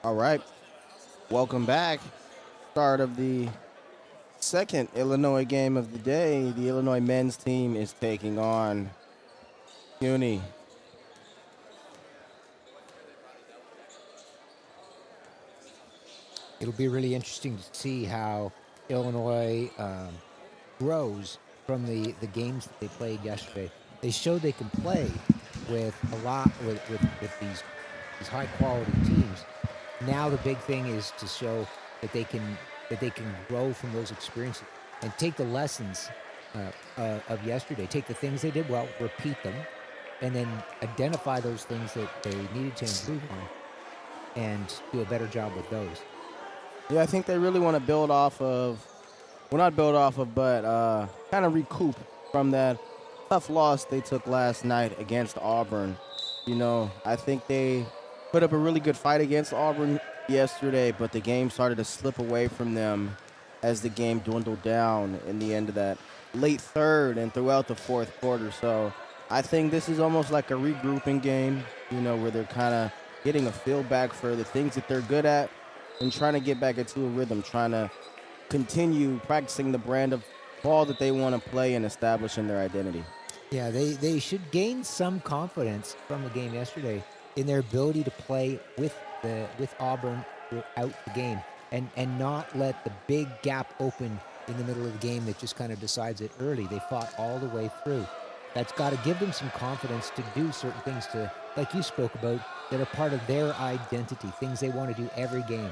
All right, welcome back. Start of the second Illinois game of the day. The Illinois men's team is taking on CUNY. It'll be really interesting to see how Illinois grows from the games that they played yesterday. They showed they can play with a lot with these high quality teams. Now the big thing is to show that they can grow from those experiences and take the lessons of yesterday. Take the things they did well, repeat them, and then identify those things that they needed to improve on, and do a better job with those. Yeah, I think they really want to build off of, well, not build off of, but kind of recoup from that tough loss they took last night against Auburn. I think they put up a really good fight against Auburn yesterday, but the game started to slip away from them as the game dwindled down in the end of that late third and throughout the fourth quarter. So I think this is almost like a regrouping game, where they're kind of getting a feel back for the things that they're good at and trying to get back into a rhythm, trying to continue practicing the brand of ball that they want to play and establishing their identity. Yeah, they should gain some confidence from the game yesterday in their ability to play with Auburn throughout the game and not let the big gap open in the middle of the game that just kind of decides it early. They fought all the way through. That's got to give them some confidence to do certain things to, like you spoke about, that are part of their identity, things they want to do every game.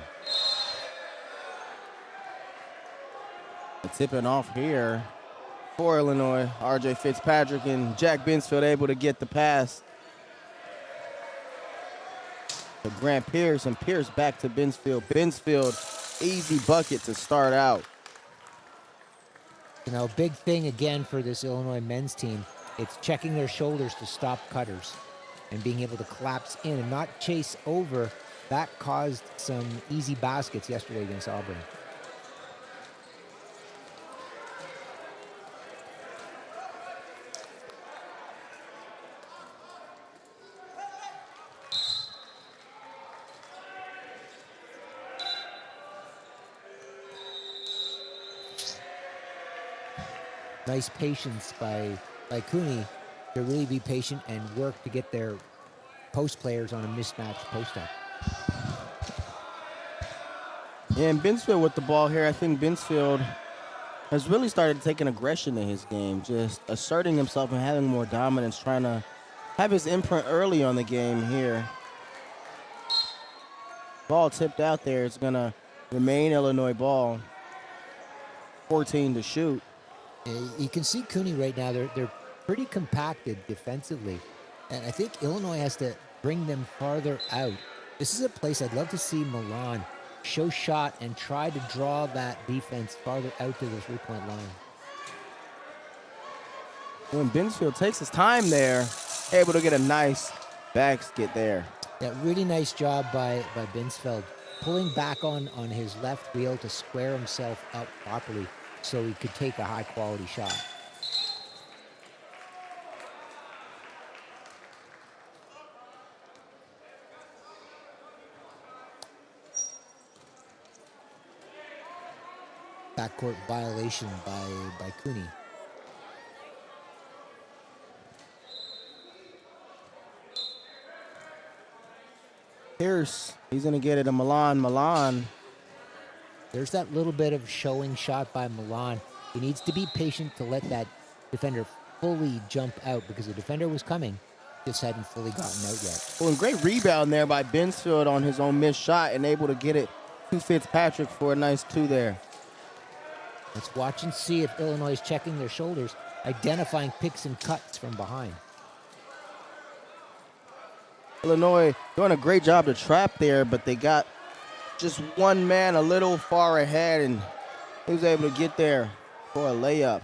Tipping off here for Illinois, R.J. Fitzpatrick and Jack Binsfield able to get the pass to Grant Pierce, and Pierce back to Binsfield. Binsfield, easy bucket to start out. Big thing again for this Illinois men's team, it's checking their shoulders to stop cutters and being able to collapse in and not chase over. That caused some easy baskets yesterday against Auburn. Nice patience by CUNY to really be patient and work to get their post players on a mismatched post up. Yeah, and Binsfield with the ball here. I think Binsfield has really started taking aggression in his game, just asserting himself and having more dominance, trying to have his imprint early on the game here. Ball tipped out there. It's going to remain Illinois ball. 14 to shoot. You can see CUNY right now, they're pretty compacted defensively. And I think Illinois has to bring them farther out. This is a place I'd love to see Milan show shot and try to draw that defense farther out to the three-point line. When Binsfield takes his time there, able to get a nice basket there. Yeah, really nice job by Binsfeld, pulling back on his left wheel to square himself up properly so he could take a high-quality shot. Backcourt violation by CUNY. Pierce, he's going to get it to Milan. Milan. There's that little bit of showing shot by Milan. He needs to be patient to let that defender fully jump out because the defender was coming, just hadn't fully gotten out yet. Well, and great rebound there by Binsfield on his own missed shot and able to get it to Fitzpatrick for a nice two there. Let's watch and see if Illinois is checking their shoulders, identifying picks and cuts from behind. Illinois doing a great job to trap there, but they got just one man a little far ahead, and he was able to get there for a layup.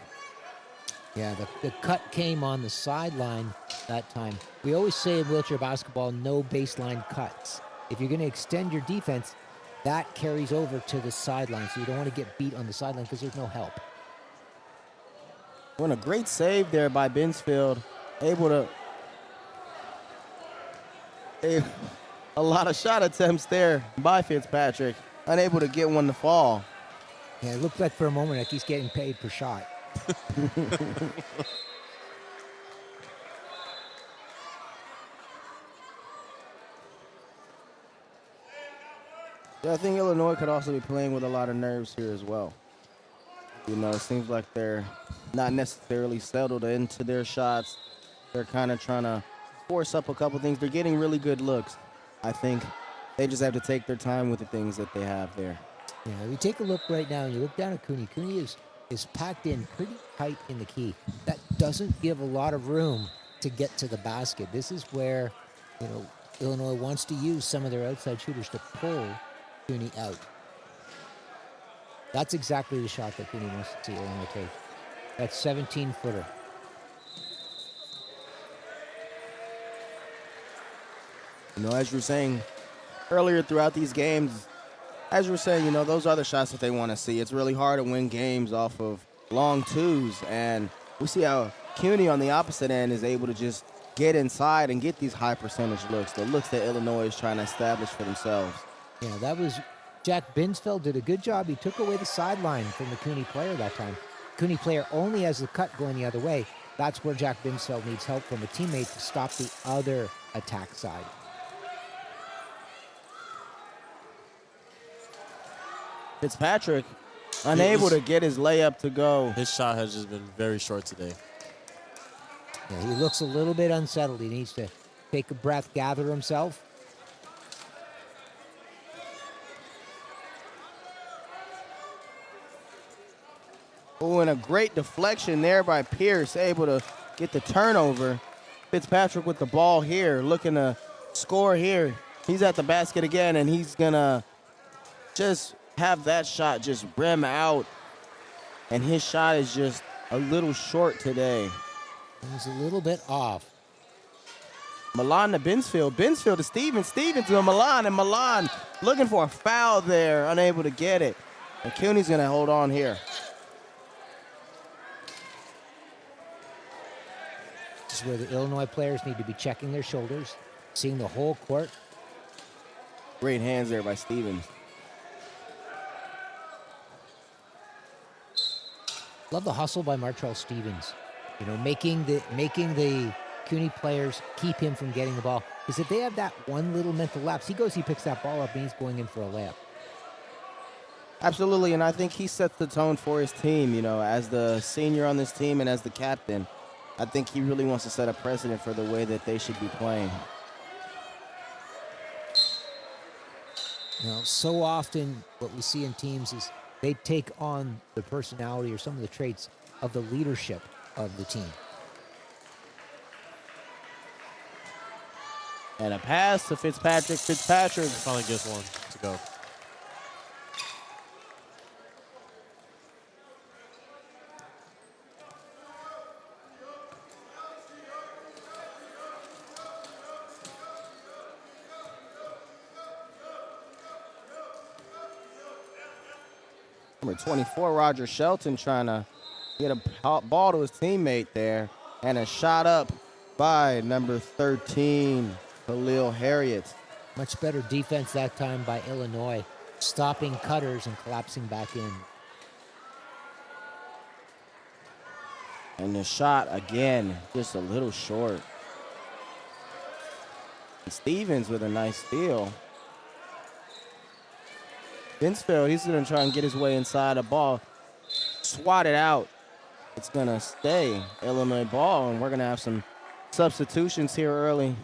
Yeah, the cut came on the sideline that time. We always say in wheelchair basketball, no baseline cuts. If you're going to extend your defense, that carries over to the sideline, so you don't want to get beat on the sideline because there's no help. Doing a great save there by Binsfield, able A lot of shot attempts there by Fitzpatrick. Unable to get one to fall. Yeah, it looked like for a moment like he's getting paid per shot. Yeah, I think Illinois could also be playing with a lot of nerves here as well. You know, it seems like they're not necessarily settled into their shots. They're kind of trying to force up a couple things. They're getting really good looks. I think they just have to take their time with the things that they have there. Yeah, we take a look right now, and you look down at CUNY. CUNY is packed in pretty tight in the key. That doesn't give a lot of room to get to the basket. This is where, Illinois wants to use some of their outside shooters to pull CUNY out. That's exactly the shot that CUNY wants to see Illinois take. That 17-footer. You know, as you were saying earlier throughout these games, as you were saying, those are the shots that they want to see. It's really hard to win games off of long twos, and we see how CUNY on the opposite end is able to just get inside and get these high percentage looks, the looks that Illinois is trying to establish for themselves. Yeah, that was Jack Binsfeld did a good job. He took away the sideline from the CUNY player that time. CUNY player only has the cut going the other way. That's where Jack Binsfeld needs help from a teammate to stop the other attack side. Fitzpatrick unable to get his layup to go. His shot has just been very short today. Yeah, he looks a little bit unsettled. He needs to take a breath, gather himself. Oh, and a great deflection there by Pierce, able to get the turnover. Fitzpatrick with the ball here, looking to score here. He's at the basket again, and he's going to just have that shot just rim out. And his shot is just a little short today. He's a little bit off. Milan to Binsfield. Binsfield to Stevens. Stevens to Milan. And Milan looking for a foul there. Unable to get it. And CUNY's going to hold on here. This is where the Illinois players need to be checking their shoulders, seeing the whole court. Great hands there by Stevens. Love the hustle by Martrell Stevens. Making the CUNY players keep him from getting the ball. Because if they have that one little mental lapse, he picks that ball up, and he's going in for a layup. Absolutely, and I think he sets the tone for his team, as the senior on this team and as the captain. I think he really wants to set a precedent for the way that they should be playing. So often what we see in teams is they take on the personality or some of the traits of the leadership of the team. And a pass to Fitzpatrick. Fitzpatrick Finally gets one to go. Number 24, Roger Shelton, trying to get a ball to his teammate there. And a shot up by number 13, Khalil Harriet. Much better defense that time by Illinois, stopping cutters and collapsing back in. And the shot, again, just a little short. And Stevens with a nice steal. Binsfeld, he's going to try and get his way inside the ball. Swat it out. It's going to stay Illinois ball, and we're going to have some substitutions here early.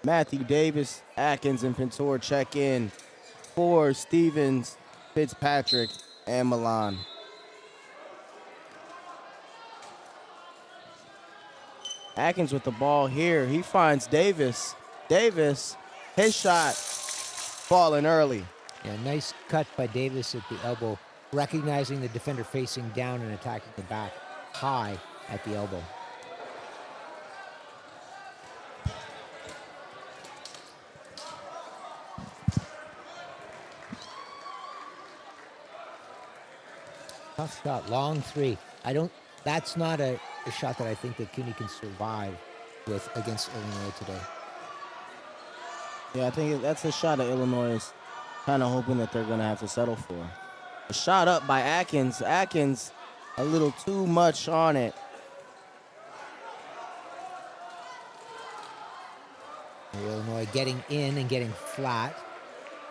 Matthew Davis, Atkins, and Pintor check in for Stevens, Fitzpatrick, and Milan. Atkins with the ball here. He finds Davis. Davis, his shot falling early. Yeah, nice cut by Davis at the elbow, recognizing the defender facing down and attacking the back high at the elbow. Tough shot, long three. That's not a shot that I think that CUNY can survive with against Illinois today. Yeah, I think that's a shot that Illinois is kind of hoping that they're going to have to settle for. A shot up by Atkins. Atkins a little too much on it. Illinois getting in and getting flat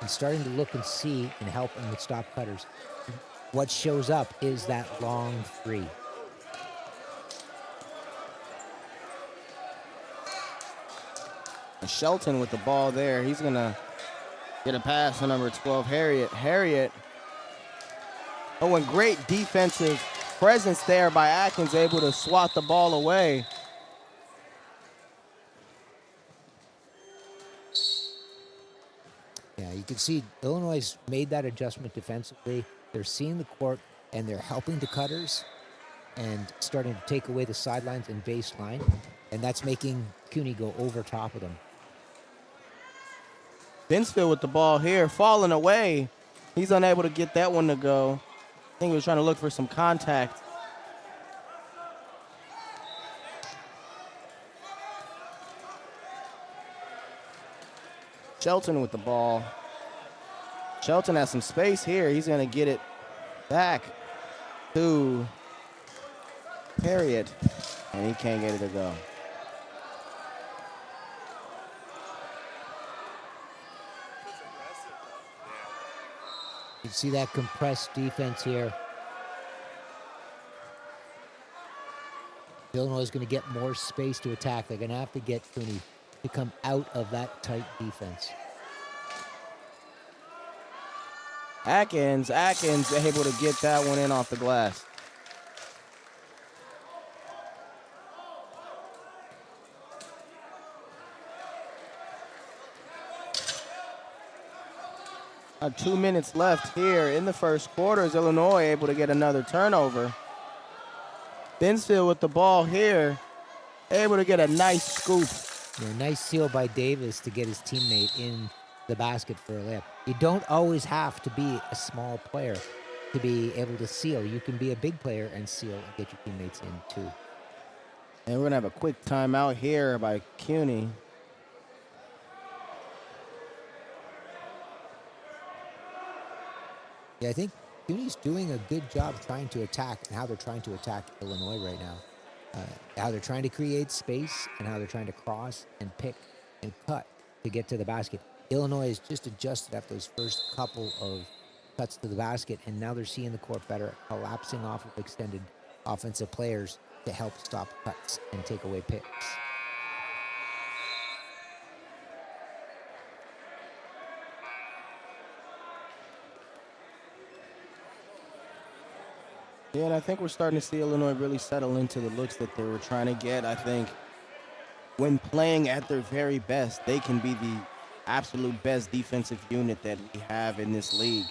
and starting to look and see and helping with stop cutters. What shows up is that long three. And Shelton with the ball there. He's going to get a pass to number 12, Harriet. Oh, and great defensive presence there by Atkins, able to swat the ball away. Yeah, you can see Illinois made that adjustment defensively. They're seeing the court, and they're helping the cutters and starting to take away the sidelines and baseline, and that's making CUNY go over top of them. Binsfield with the ball here, falling away. He's unable to get that one to go. I think he was trying to look for some contact. Shelton with the ball. Shelton has some space here. He's going to get it back to Harriet, and he can't get it to go. You see that compressed defense here. Illinois is going to get more space to attack. They're going to have to get CUNY to come out of that tight defense. Atkins able to get that one in off the glass. 2 minutes left here in the first quarter. Is Illinois able to get another turnover? Binsfield with the ball here, able to get a nice scoop. Yeah, nice seal by Davis to get his teammate in the basket for a layup. You don't always have to be a small player to be able to seal. You can be a big player and seal and get your teammates in too. And we're going to have a quick timeout here by CUNY. Yeah, I think CUNY's doing a good job trying to attack and how they're trying to attack Illinois right now. How they're trying to create space and how they're trying to cross and pick and cut to get to the basket. Illinois has just adjusted after those first couple of cuts to the basket, and now they're seeing the court better, collapsing off of extended offensive players to help stop cuts and take away picks. Yeah, and I think we're starting to see Illinois really settle into the looks that they were trying to get. I think when playing at their very best, they can be the absolute best defensive unit that we have in this league.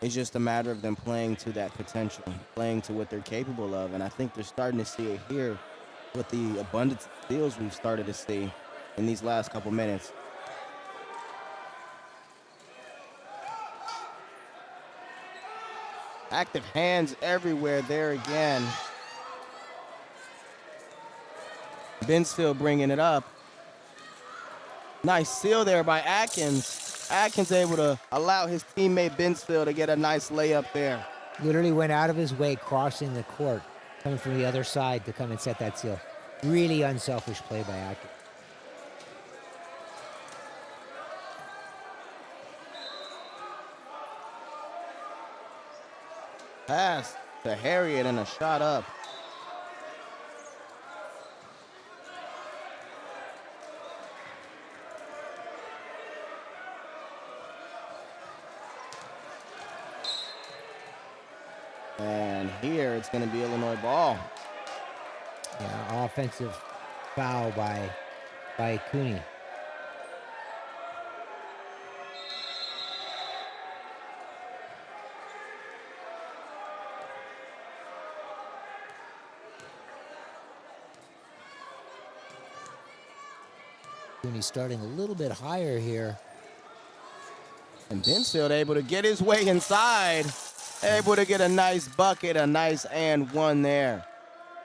It's just a matter of them playing to that potential, playing to what they're capable of. And I think they're starting to see it here with the abundance of steals we've started to see in these last couple minutes. Active hands everywhere there again. Binsfield bringing it up. Nice seal there by Atkins. Atkins able to allow his teammate Binsfield to get a nice layup there. Literally went out of his way, crossing the court, coming from the other side to come and set that seal. Really unselfish play by Atkins. Pass to Harriet and a shot up. And here it's going to be Illinois ball. Yeah, offensive foul by CUNY. CUNY starting a little bit higher here. And Binsfield able to get his way inside. Able to get a nice bucket, a nice and one there.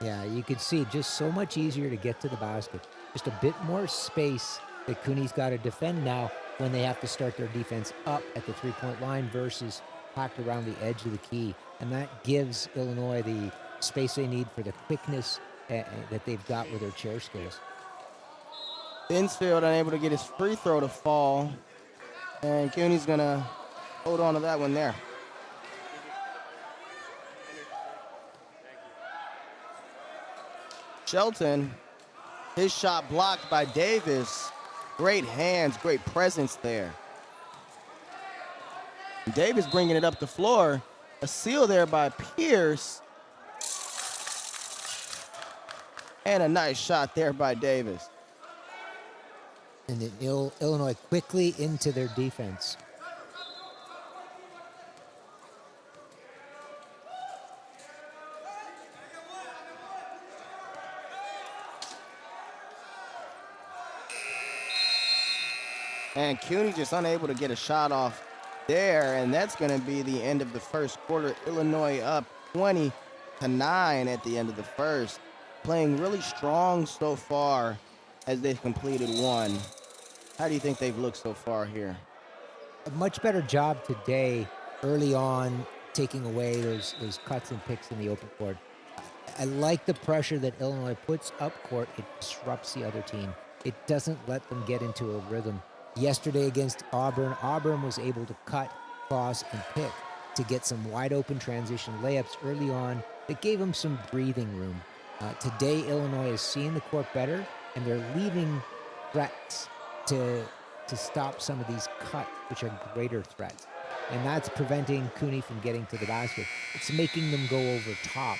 Yeah, you could see just so much easier to get to the basket. Just a bit more space that CUNY's got to defend now when they have to start their defense up at the three-point line versus packed around the edge of the key. And that gives Illinois the space they need for the quickness that they've got with their chair skills. Binsfield unable to get his free throw to fall. And CUNY's going to hold on to that one there. Shelton, his shot blocked by Davis. Great hands, great presence there. Davis bringing it up the floor. A steal there by Pierce. And a nice shot there by Davis. And then Illinois quickly into their defense. And CUNY just unable to get a shot off there, and that's going to be the end of the first quarter. Illinois up 20-9 at the end of the first. Playing really strong so far as they've completed one. How do you think they've looked so far here? A much better job today early on taking away those cuts and picks in the open court. I like the pressure that Illinois puts up court. It disrupts the other team. It doesn't let them get into a rhythm. Yesterday against Auburn, Auburn was able to cut, cross, and pick to get some wide open transition layups early on that gave them some breathing room. Today, Illinois is seeing the court better, and they're leaving threats to stop some of these cuts, which are greater threats. And that's preventing CUNY from getting to the basket. It's making them go over top,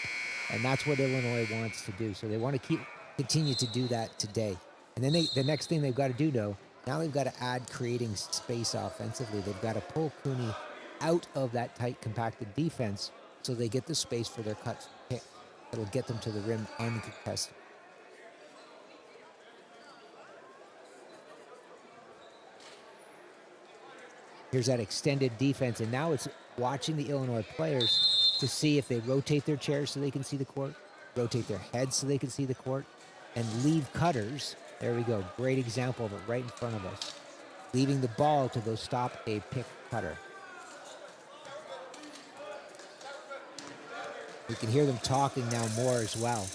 and that's what Illinois wants to do. So they want to continue to do that today. And then the next thing they've got to do, though, now they've got to add creating space offensively. They've got to pull CUNY out of that tight, compacted defense so they get the space for their cuts and pick. It'll get them to the rim uncontested. Here's that extended defense, and now it's watching the Illinois players to see if they rotate their chairs so they can see the court, rotate their heads so they can see the court, and leave cutters. There we go. Great example of it right in front of us. Leaving the ball to go stop a pick cutter. We can hear them talking now more as well.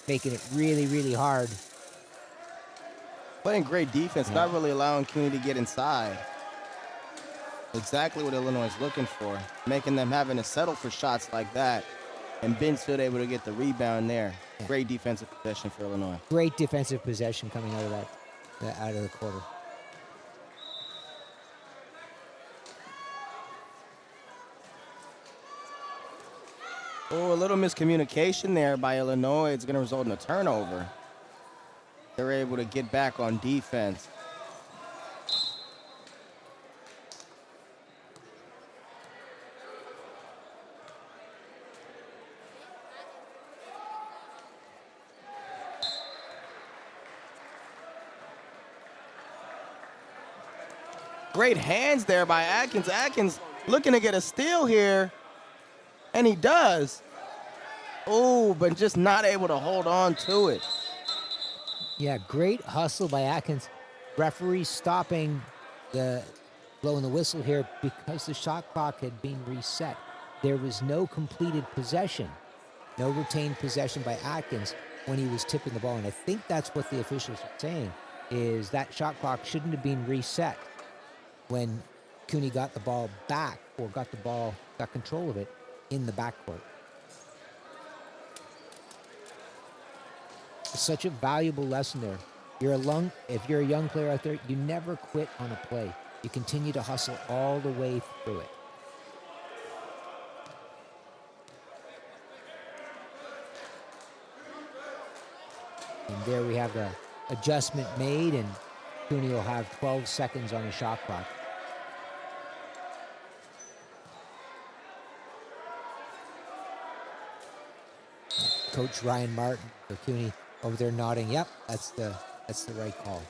Making it really, really hard. Playing great defense, not really allowing CUNY to get inside. Exactly what Illinois is looking for. Making them having to settle for shots like that. And Binsfield able to get the rebound there. Yeah. Great defensive possession for Illinois. Great defensive possession coming out of out of the quarter. Oh, a little miscommunication there by Illinois. It's going to result in a turnover. They're able to get back on defense. Great hands there by Atkins. Atkins looking to get a steal here, and he does. Oh, but just not able to hold on to it. Yeah, great hustle by Atkins. Referee stopping blowing the whistle here because the shot clock had been reset. There was no completed possession, no retained possession by Atkins when he was tipping the ball. And I think that's what the officials are saying, is that shot clock shouldn't have been reset when CUNY got the ball back or got control of it in the backcourt. Such a valuable lesson there. If you're a young player out there, you never quit on a play. You continue to hustle all the way through it. And there we have the adjustment made, and CUNY will have 12 seconds on the shot clock. Coach Ryan Martin for CUNY over there nodding. Yep, that's the right call.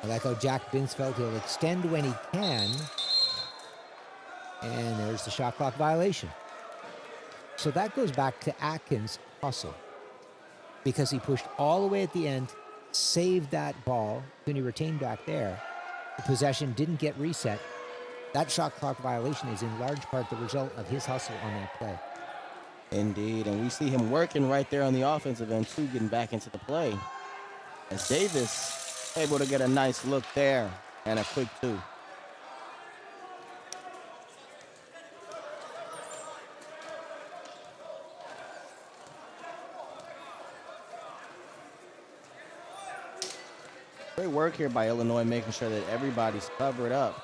I like how Jack Binsfeld, he'll extend when he can. And there's the shot clock violation. So that goes back to Atkins' hustle. Because he pushed all the way at the end, saved that ball, CUNY retained back there. The possession didn't get reset. That shot clock violation is in large part the result of his hustle on that play. Indeed, and we see him working right there on the offensive end too, getting back into the play. As Davis able to get a nice look there and a quick 2. Great work here by Illinois, making sure that everybody's covered up.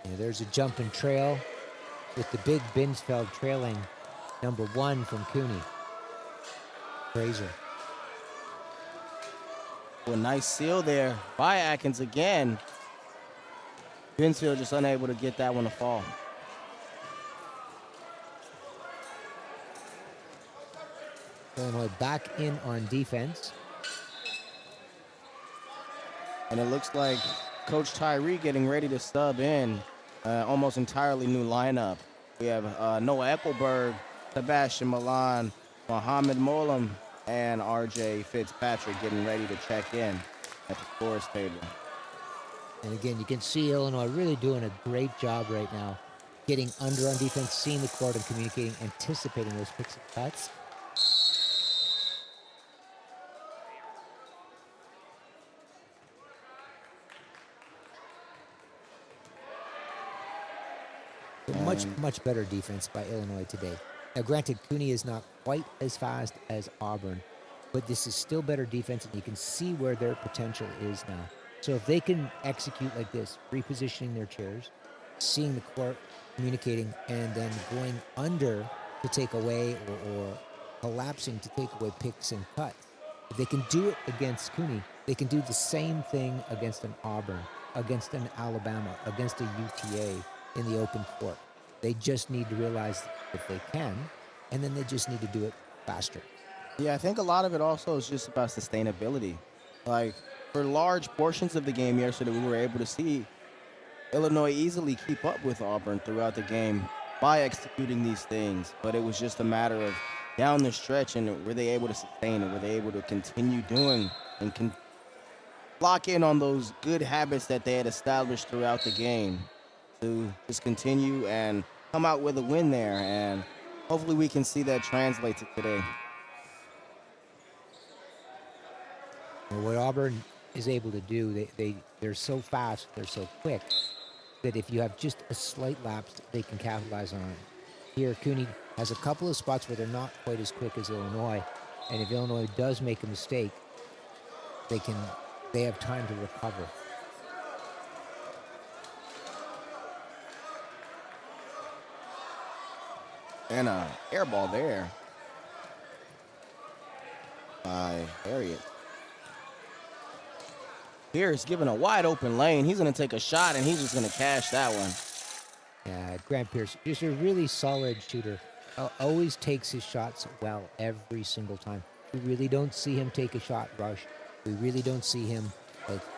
Yeah, there's a jump and trail with the big Binsfeld trailing number 1 from CUNY. Fraser. A nice seal there by Atkins again. Binsfield just unable to get that one to fall. Illinois back in on defense. And it looks like Coach Tyree getting ready to sub in almost entirely new lineup. We have Noah Eckelberg, Sebastian Milan, Mohamed Molam, and RJ Fitzpatrick getting ready to check in at the scores table. And again, you can see Illinois really doing a great job right now, getting under on defense, seeing the court and communicating, anticipating those picks and cuts. Much better defense by Illinois today. Now, granted, CUNY is not quite as fast as Auburn, but this is still better defense, and you can see where their potential is now. So if they can execute like this, repositioning their chairs, seeing the court, communicating, and then going under to take away or collapsing to take away picks and cuts, if they can do it against CUNY, they can do the same thing against an Auburn, against an Alabama, against a UTA in the open court. They just need to realize if they can, and then they just need to do it faster. Yeah, I think a lot of it also is just about sustainability. Like, for large portions of the game yesterday, we were able to see Illinois easily keep up with Auburn throughout the game by executing these things. But it was just a matter of down the stretch, and were they able to sustain it? Were they able to continue doing and lock in on those good habits that they had established throughout the game to just continue and come out with a win there? And hopefully we can see that translate to today. Well, what Auburn is able to do, they're so fast, they're so quick, that if you have just a slight lapse, they can capitalize on it. Here, CUNY has a couple of spots where they're not quite as quick as Illinois, and if Illinois does make a mistake, they have time to recover. And a air ball there by Harriet. Pierce given a wide open lane. He's going to take a shot, and he's just going to cash that one. Yeah, Grant Pierce, just a really solid shooter. Always takes his shots well every single time. We really don't see him take a shot rush. We really don't see him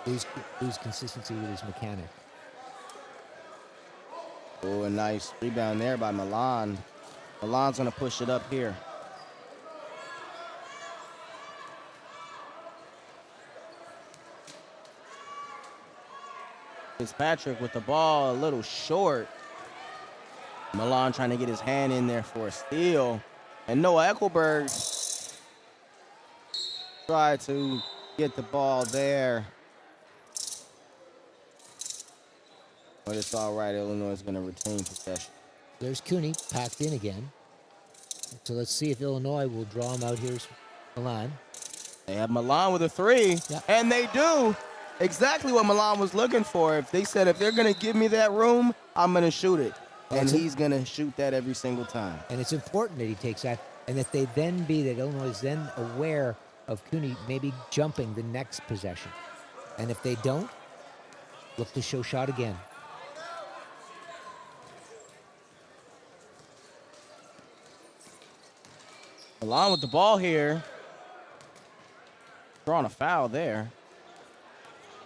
lose consistency with his mechanic. Oh, a nice rebound there by Milan. Milan's going to push it up here. Fitzpatrick with the ball, a little short. Milan trying to get his hand in there for a steal. And Noah Eckelberg tried to get the ball there. But it's all right. Illinois is going to retain possession. There's CUNY packed in again. So let's see if Illinois will draw him out. Here's Milan. They have Milan with a 3, yeah. And they do exactly what Milan was looking for. If they said, if they're going to give me that room, I'm going to shoot it. And he's going to shoot that every single time. And it's important that he takes that, and that that Illinois is then aware of CUNY maybe jumping the next possession. And if they don't, look to show shot again. Milan with the ball here. Drawing a foul there.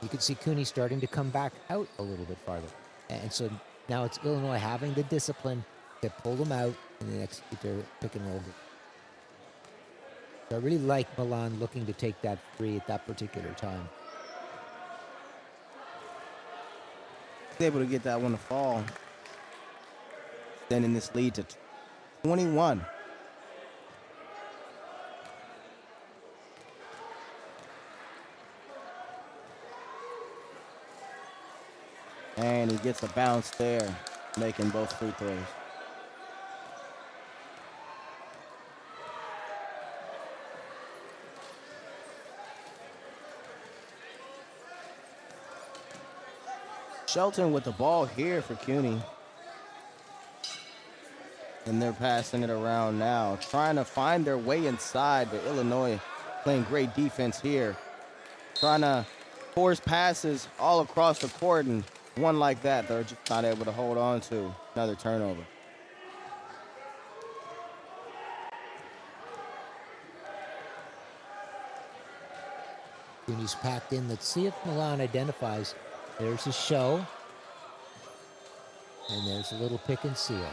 You can see CUNY starting to come back out a little bit farther. And so now it's Illinois having the discipline to pull them out and then execute their pick and roll. So I really like Milan looking to take that three at that particular time. He's able to get that one to fall. Extending this lead to 21. And he gets a bounce there, making both free throws. Shelton with the ball here for CUNY. And they're passing it around now, trying to find their way inside, but Illinois playing great defense here. Trying to force passes all across the court, and one like that, they're just not able to hold on to. Another turnover. CUNY's packed in. Let's see if Milan identifies. There's a show. And there's a little pick and seal.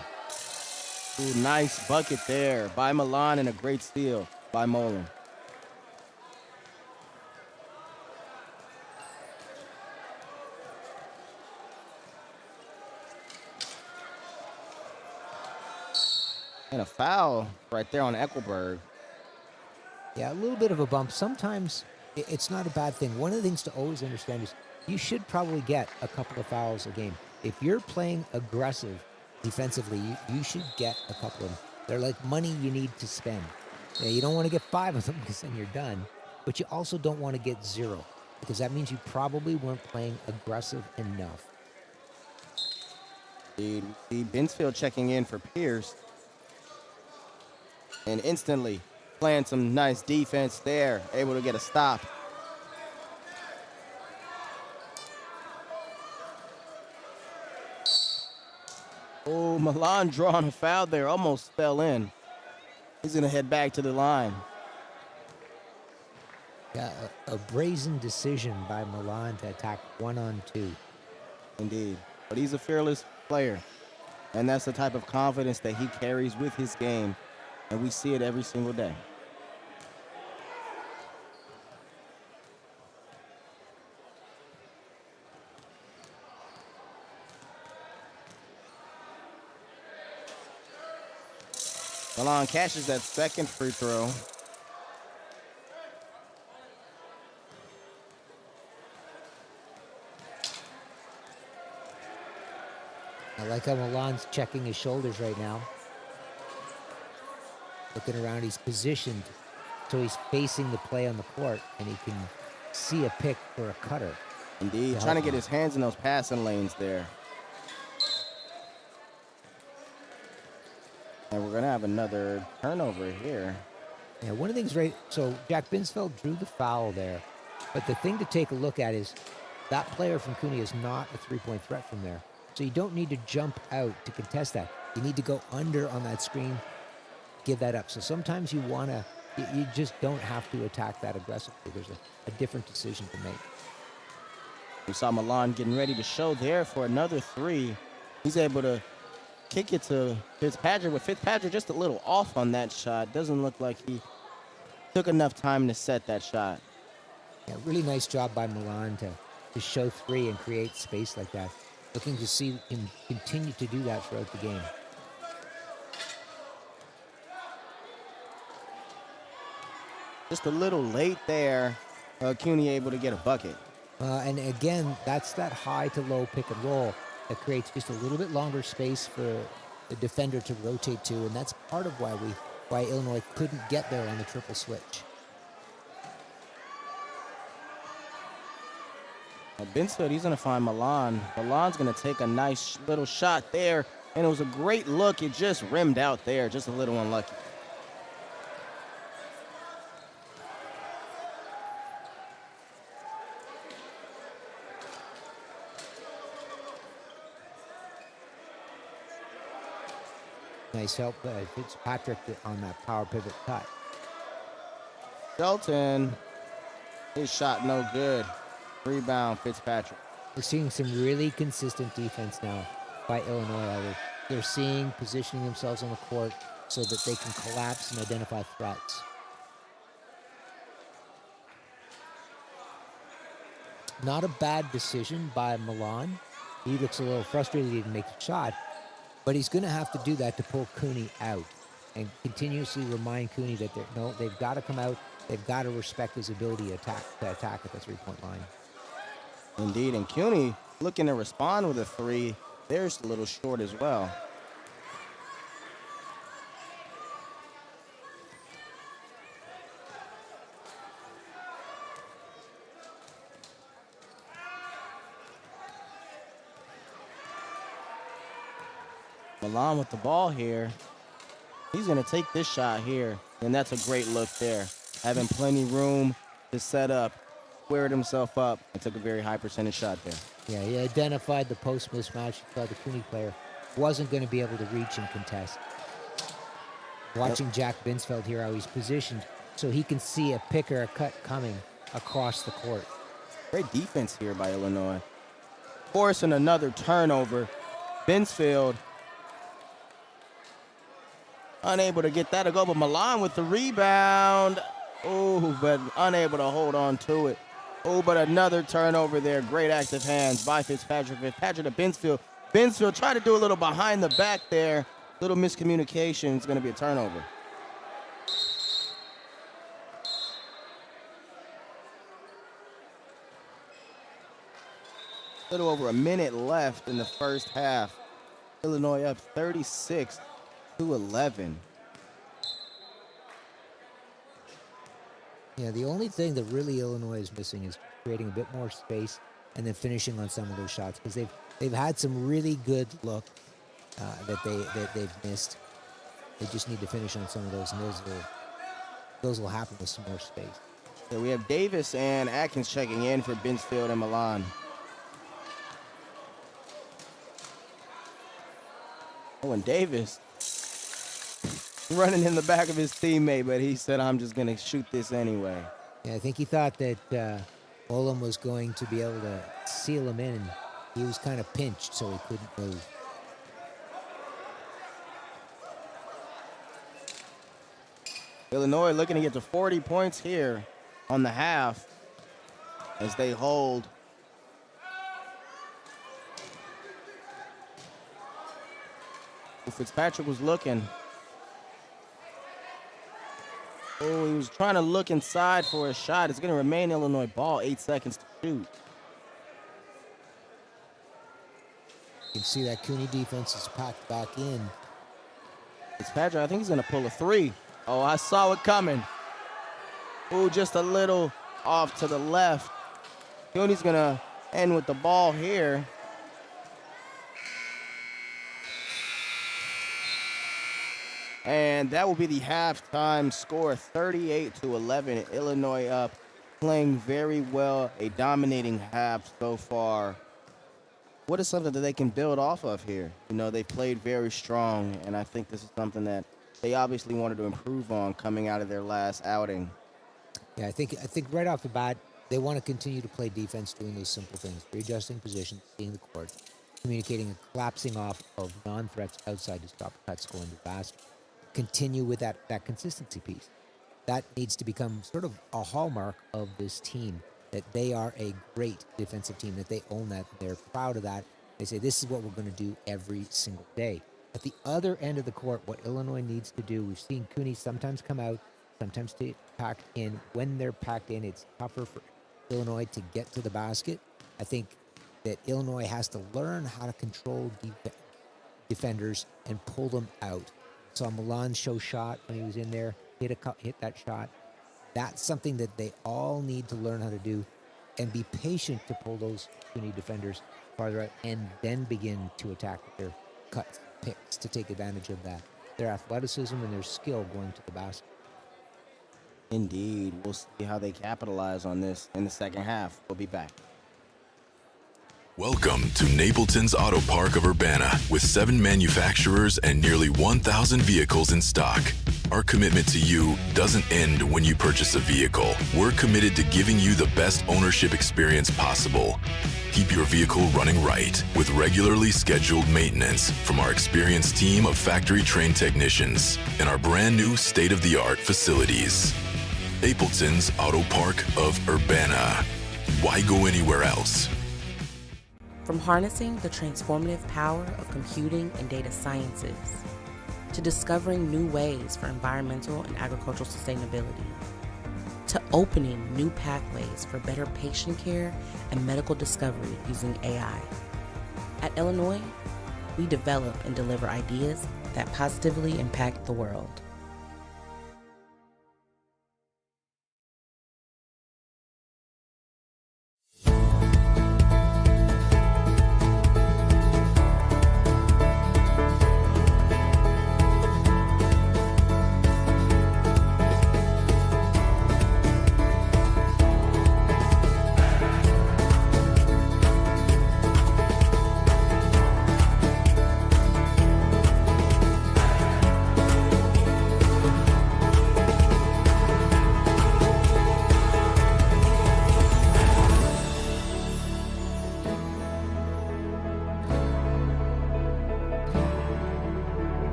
Ooh, nice bucket there by Milan and a great steal by Molen. And a foul right there on Eckelberg. Yeah, a little bit of a bump. Sometimes it's not a bad thing. One of the things to always understand is you should probably get a couple of fouls a game. If you're playing aggressive defensively, you should get a couple of them. They're like money you need to spend. Yeah, you don't want to get 5 of them because then you're done. But you also don't want to get 0 because that means you probably weren't playing aggressive enough. The Binsfield checking in for Pierce. And instantly playing some nice defense there. Able to get a stop. Oh, Milan drawing a foul there. Almost fell in. He's going to head back to the line. Yeah, a brazen decision by Milan to attack 1-on-2. Indeed. But he's a fearless player. And that's the type of confidence that he carries with his game. And we see it every single day. Milan cashes that second free throw. I like how Milan's checking his shoulders right now. Looking around, he's positioned so he's facing the play on the court and he can see a pick for a cutter. Indeed, trying to get his hands in those passing lanes there. And we're going to have another turnover here. Yeah, one of the things, right, so Jack Binsfeld drew the foul there. But the thing to take a look at is that player from CUNY is not a three-point threat from there. So you don't need to jump out to contest that. You need to go under on that screen, give that up. So sometimes you want to, you just don't have to attack that aggressively. There's a different decision to make. We saw Milan getting ready to show there for another three. He's able to kick it to Fitzpatrick, with Fitzpatrick just a little off on that shot. Doesn't look like he took enough time to set that shot. Yeah, really nice job by Milan to show three and create space like that. Looking to see him continue to do that throughout the game. Just a little late there. CUNY able to get a bucket. And again, that's that high to low pick and roll that creates just a little bit longer space for the defender to rotate to, and that's part of why Illinois couldn't get there on the triple switch. Binsfeld, he's going to find Milan. Milan's going to take a nice little shot there, and it was a great look. It just rimmed out there, just a little unlucky. Nice help by Fitzpatrick on that power pivot cut. Shelton, his shot no good. Rebound, Fitzpatrick. We're seeing some really consistent defense now by Illinois. They're seeing, positioning themselves on the court so that they can collapse and identify threats. Not a bad decision by Milan. He looks a little frustrated he didn't make the shot, but he's going to have to do that to pull CUNY out and continuously remind CUNY that they've got to come out. They've got to respect his ability to attack at the three-point line. Indeed, and CUNY looking to respond with a three. They're just a little short as well. Milan with the ball here. He's going to take this shot here, and that's a great look there. Having plenty room to set up, squared himself up, and took a very high percentage shot there. Yeah, he identified the post mismatch. He thought the CUNY player wasn't going to be able to reach and contest. Watching Jack Binsfeld here, how he's positioned so he can see a pick or a cut coming across the court. Great defense here by Illinois. Forcing another turnover. Binsfeld unable to get that to go, but Milan with the rebound. Oh, but unable to hold on to it. Oh, but another turnover there. Great active hands by Fitzpatrick. Fitzpatrick to Binsfeld. Binsfeld tried to do a little behind the back there. Little miscommunication. It's going to be a turnover. A little over a minute left in the first half. Illinois up 36-11. Yeah, the only thing that really Illinois is missing is creating a bit more space and then finishing on some of those shots, because they've had some really good look that they've missed. They just need to finish on some of those, and those will happen with some more space. So we have Davis and Atkins checking in for Binsfeld and Milan. Oh, and Davis running in the back of his teammate, but he said, I'm just going to shoot this anyway. Yeah, I think he thought that Olam was going to be able to seal him in, and he was kind of pinched, so he couldn't move. Illinois looking to get to 40 points here on the half as they hold. Fitzpatrick was looking. Oh, he was trying to look inside for a shot. It's going to remain Illinois ball. 8 seconds to shoot. You can see that CUNY defense is packed back in. Fitzpatrick, I think he's going to pull a three. Oh, I saw it coming. Oh, just a little off to the left. CUNY's going to end with the ball here. And that will be the halftime score, 38-11. Illinois up, playing very well, a dominating half so far. What is something that they can build off of here? You know, they've played very strong, and I think this is something that they obviously wanted to improve on coming out of their last outing. Yeah, I think right off the bat, they want to continue to play defense, doing those simple things: readjusting positions, seeing the court, communicating and collapsing off of non-threats outside to stop cuts going to the basket. Continue with that consistency piece. That needs to become sort of a hallmark of this team, that they are a great defensive team, that they own that, they're proud of that. They say, this is what we're going to do every single day. At the other end of the court, what Illinois needs to do, we've seen CUNY sometimes come out, sometimes stay packed in. When they're packed in, it's tougher for Illinois to get to the basket. I think that Illinois has to learn how to control defenders and pull them out. Saw Milan show shot when he was in there, hit that shot. That's something that they all need to learn how to do, and be patient to pull those CUNY defenders farther out, and then begin to attack with their cuts, picks, to take advantage of that. Their athleticism and their skill going to the basket. Indeed. We'll see how they capitalize on this in the second half. We'll be back. Welcome to Napleton's Auto Park of Urbana with 7 manufacturers and nearly 1,000 vehicles in stock. Our commitment to you doesn't end when you purchase a vehicle. We're committed to giving you the best ownership experience possible. Keep your vehicle running right with regularly scheduled maintenance from our experienced team of factory-trained technicians and our brand new state-of-the-art facilities. Napleton's Auto Park of Urbana. Why go anywhere else? From harnessing the transformative power of computing and data sciences to discovering new ways for environmental and agricultural sustainability, to opening new pathways for better patient care and medical discovery using AI. At Illinois, we develop and deliver ideas that positively impact the world.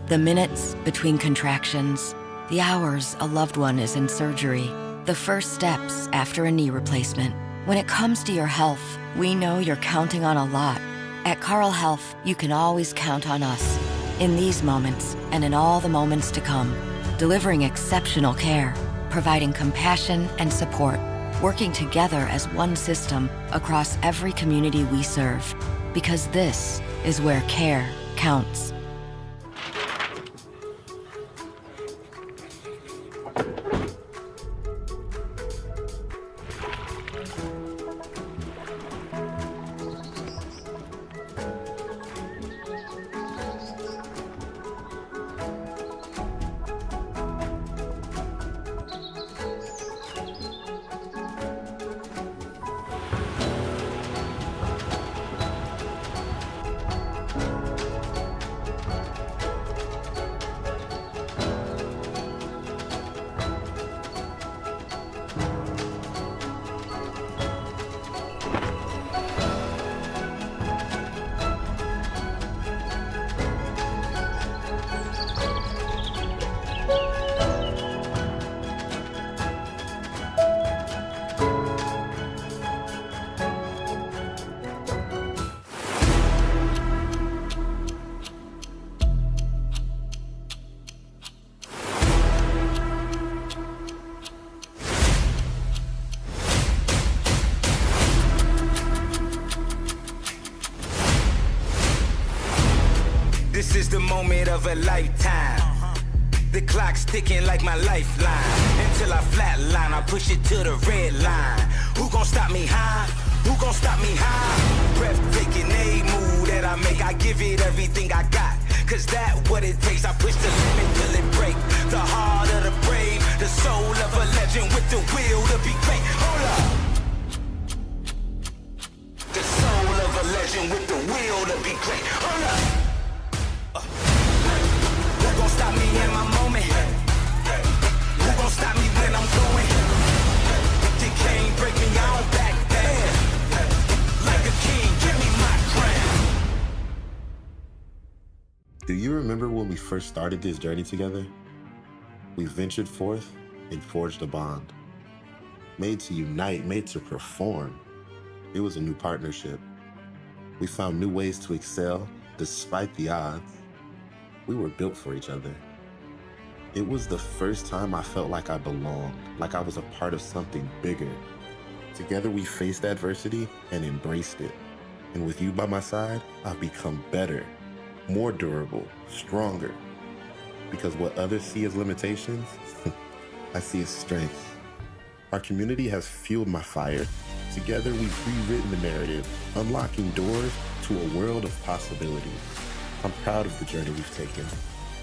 The minutes between contractions, the hours a loved one is in surgery, the first steps after a knee replacement. When it comes to your health, we know you're counting on a lot. At Carle Health, you can always count on us. In these moments, and in all the moments to come, delivering exceptional care, providing compassion and support, working together as one system across every community we serve. Because this is where care counts. This is the moment of a lifetime. The clock's ticking like my lifeline. Until I flatline, I push it to the red line. Who gon' stop me high? Who gon' stop me high? Breathtaking, a move that I make. I give it everything I got. Cause that what it takes. I push the limit till it break. The heart of the brave. The soul of a legend with the will to be great. Hold up. The soul of a legend with the will to be great. Hold up. Who gon' stop me in my moment? Who gon' stop me when I'm going? You can't break me, I don't back down. Like a king, give me my crown. Do you remember when we first started this journey together? We ventured forth and forged a bond. Made to unite, made to perform. It was a new partnership. We found new ways to excel despite the odds. We were built for each other. It was the first time I felt like I belonged, like I was a part of something bigger. Together we faced adversity and embraced it. And with you by my side, I've become better, more durable, stronger. Because what others see as limitations, I see as strengths. Our community has fueled my fire. Together we've rewritten the narrative, unlocking doors to a world of possibility. I'm proud of the journey we've taken,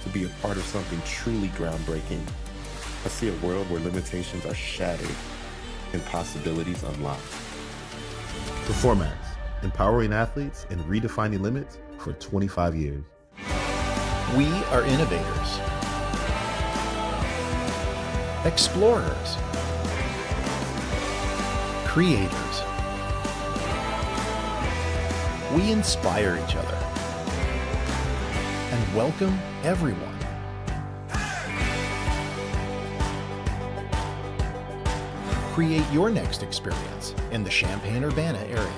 to be a part of something truly groundbreaking. I see a world where limitations are shattered and possibilities unlocked. Performax, empowering athletes and redefining limits for 25 years. We are innovators, explorers, creators. We inspire each other and welcome everyone. Create your next experience in the Champaign-Urbana area.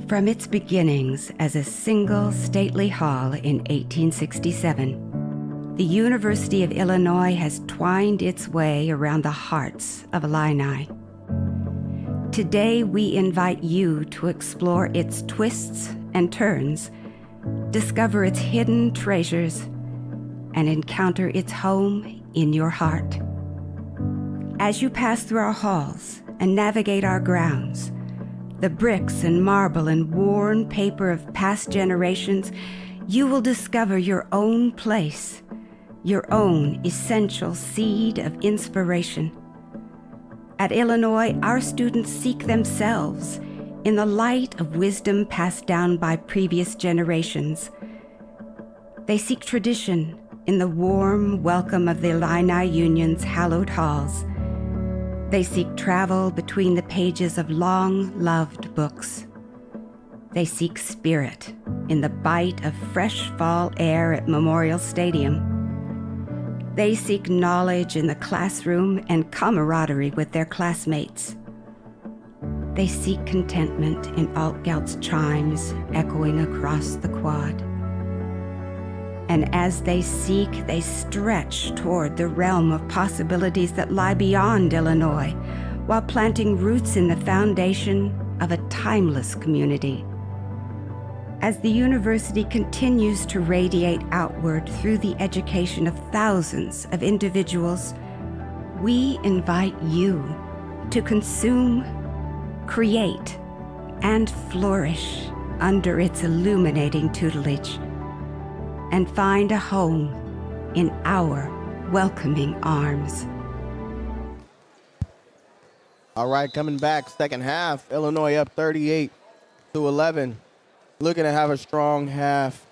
From its beginnings as a single stately hall in 1867, the University of Illinois has twined its way around the hearts of Illini. Today, we invite you to explore its twists and turns, discover its hidden treasures, and encounter its home in your heart. As you pass through our halls and navigate our grounds, the bricks and marble and worn paper of past generations, you will discover your own place, your own essential seed of inspiration. At Illinois, our students seek themselves in the light of wisdom passed down by previous generations. They seek tradition in the warm welcome of the Illini Union's hallowed halls. They seek travel between the pages of long-loved books. They seek spirit in the bite of fresh fall air at Memorial Stadium. They seek knowledge in the classroom and camaraderie with their classmates. They seek contentment in Altgeld's chimes echoing across the quad. And as they seek, they stretch toward the realm of possibilities that lie beyond Illinois, while planting roots in the foundation of a timeless community. As the university continues to radiate outward through the education of thousands of individuals, we invite you to consume, create, and flourish under its illuminating tutelage, and find a home in our welcoming arms. All right, coming back, second half. Illinois up 38-11. Looking to have a strong half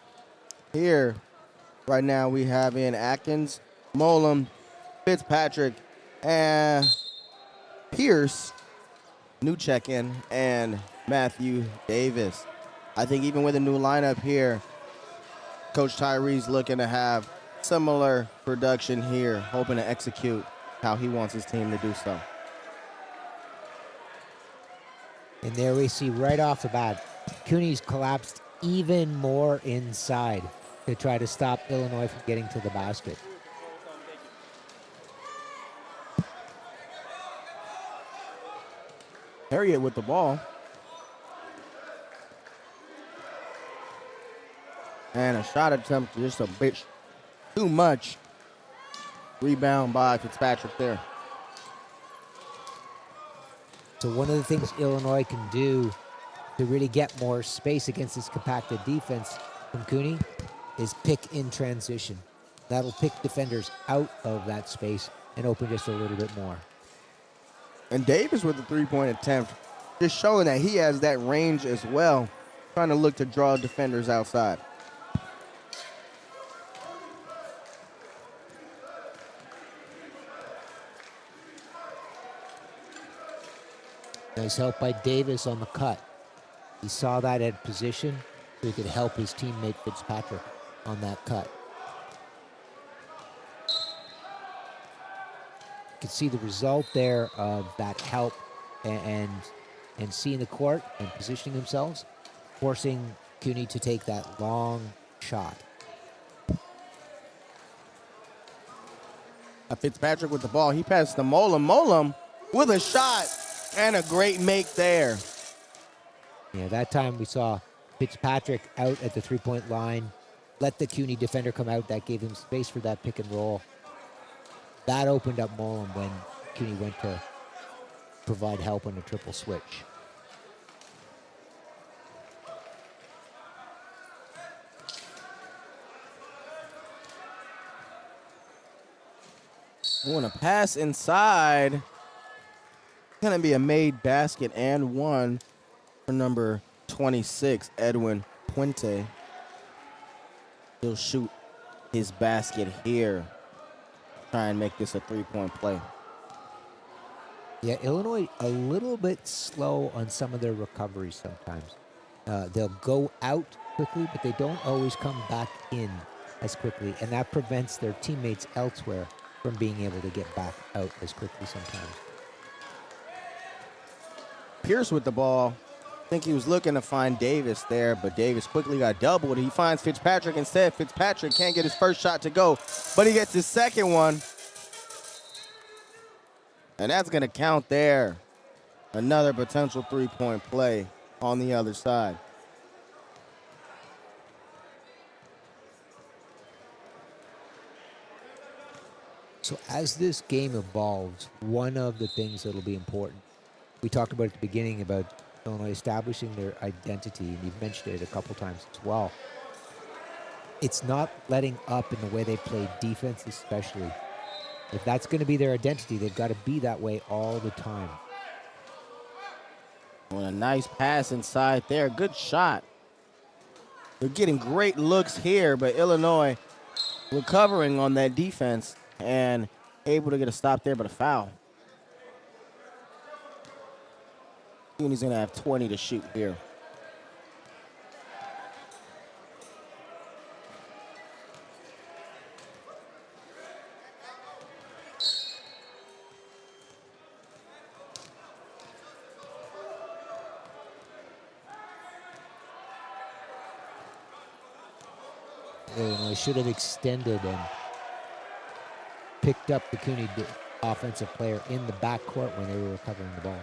here. Right now we have in Atkins, Molum, Fitzpatrick, and Pierce. New check-in, and Matthew Davis. I think even with a new lineup here, Coach Tyree's looking to have similar production here, hoping to execute how he wants his team to do so. And there we see right off the bat, CUNY's collapsed even more inside to try to stop Illinois from getting to the basket. Harriet with the ball. And a shot attempt just a bit too much. Rebound by Fitzpatrick there. So one of the things Illinois can do to really get more space against this compacted defense from CUNY is pick in transition. That'll pick defenders out of that space and open just a little bit more. And Davis with the three-point attempt, just showing that he has that range as well, trying to look to draw defenders outside. Nice help by Davis on the cut. He saw that at position so he could help his teammate Fitzpatrick on that cut. You can see the result there of that help and seeing the court and positioning themselves, forcing CUNY to take that long shot. Fitzpatrick with the ball. He passed to Molam. Molam with a shot and a great make there. Yeah, that time we saw Fitzpatrick out at the three-point line, let the CUNY defender come out. That gave him space for that pick and roll. That opened up Molam when CUNY went to provide help on a triple switch. Want to pass inside. Going to be a made basket and one for number 26, Edwin Puente. He'll shoot his basket here. Try and make this a three-point play. Yeah, Illinois a little bit slow on some of their recoveries sometimes. They'll go out quickly, but they don't always come back in as quickly, and that prevents their teammates elsewhere from being able to get back out as quickly sometimes. Pierce with the ball. I think he was looking to find Davis there, but Davis quickly got doubled. He finds Fitzpatrick instead. Fitzpatrick can't get his first shot to go, but he gets his second one. And that's going to count there. Another potential three-point play on the other side. So as this game evolves, one of the things that'll be important, we talked about at the beginning about Illinois establishing their identity, and you've mentioned it a couple times as well. It's not letting up in the way they play defense, especially. If that's going to be their identity, they've got to be that way all the time. Well, a nice pass inside there. Good shot. They're getting great looks here, but Illinois recovering on that defense and able to get a stop there, but a foul. CUNY's going to have 20 to shoot here. Illinois should have extended and picked up the CUNY offensive player in the backcourt when they were recovering the ball.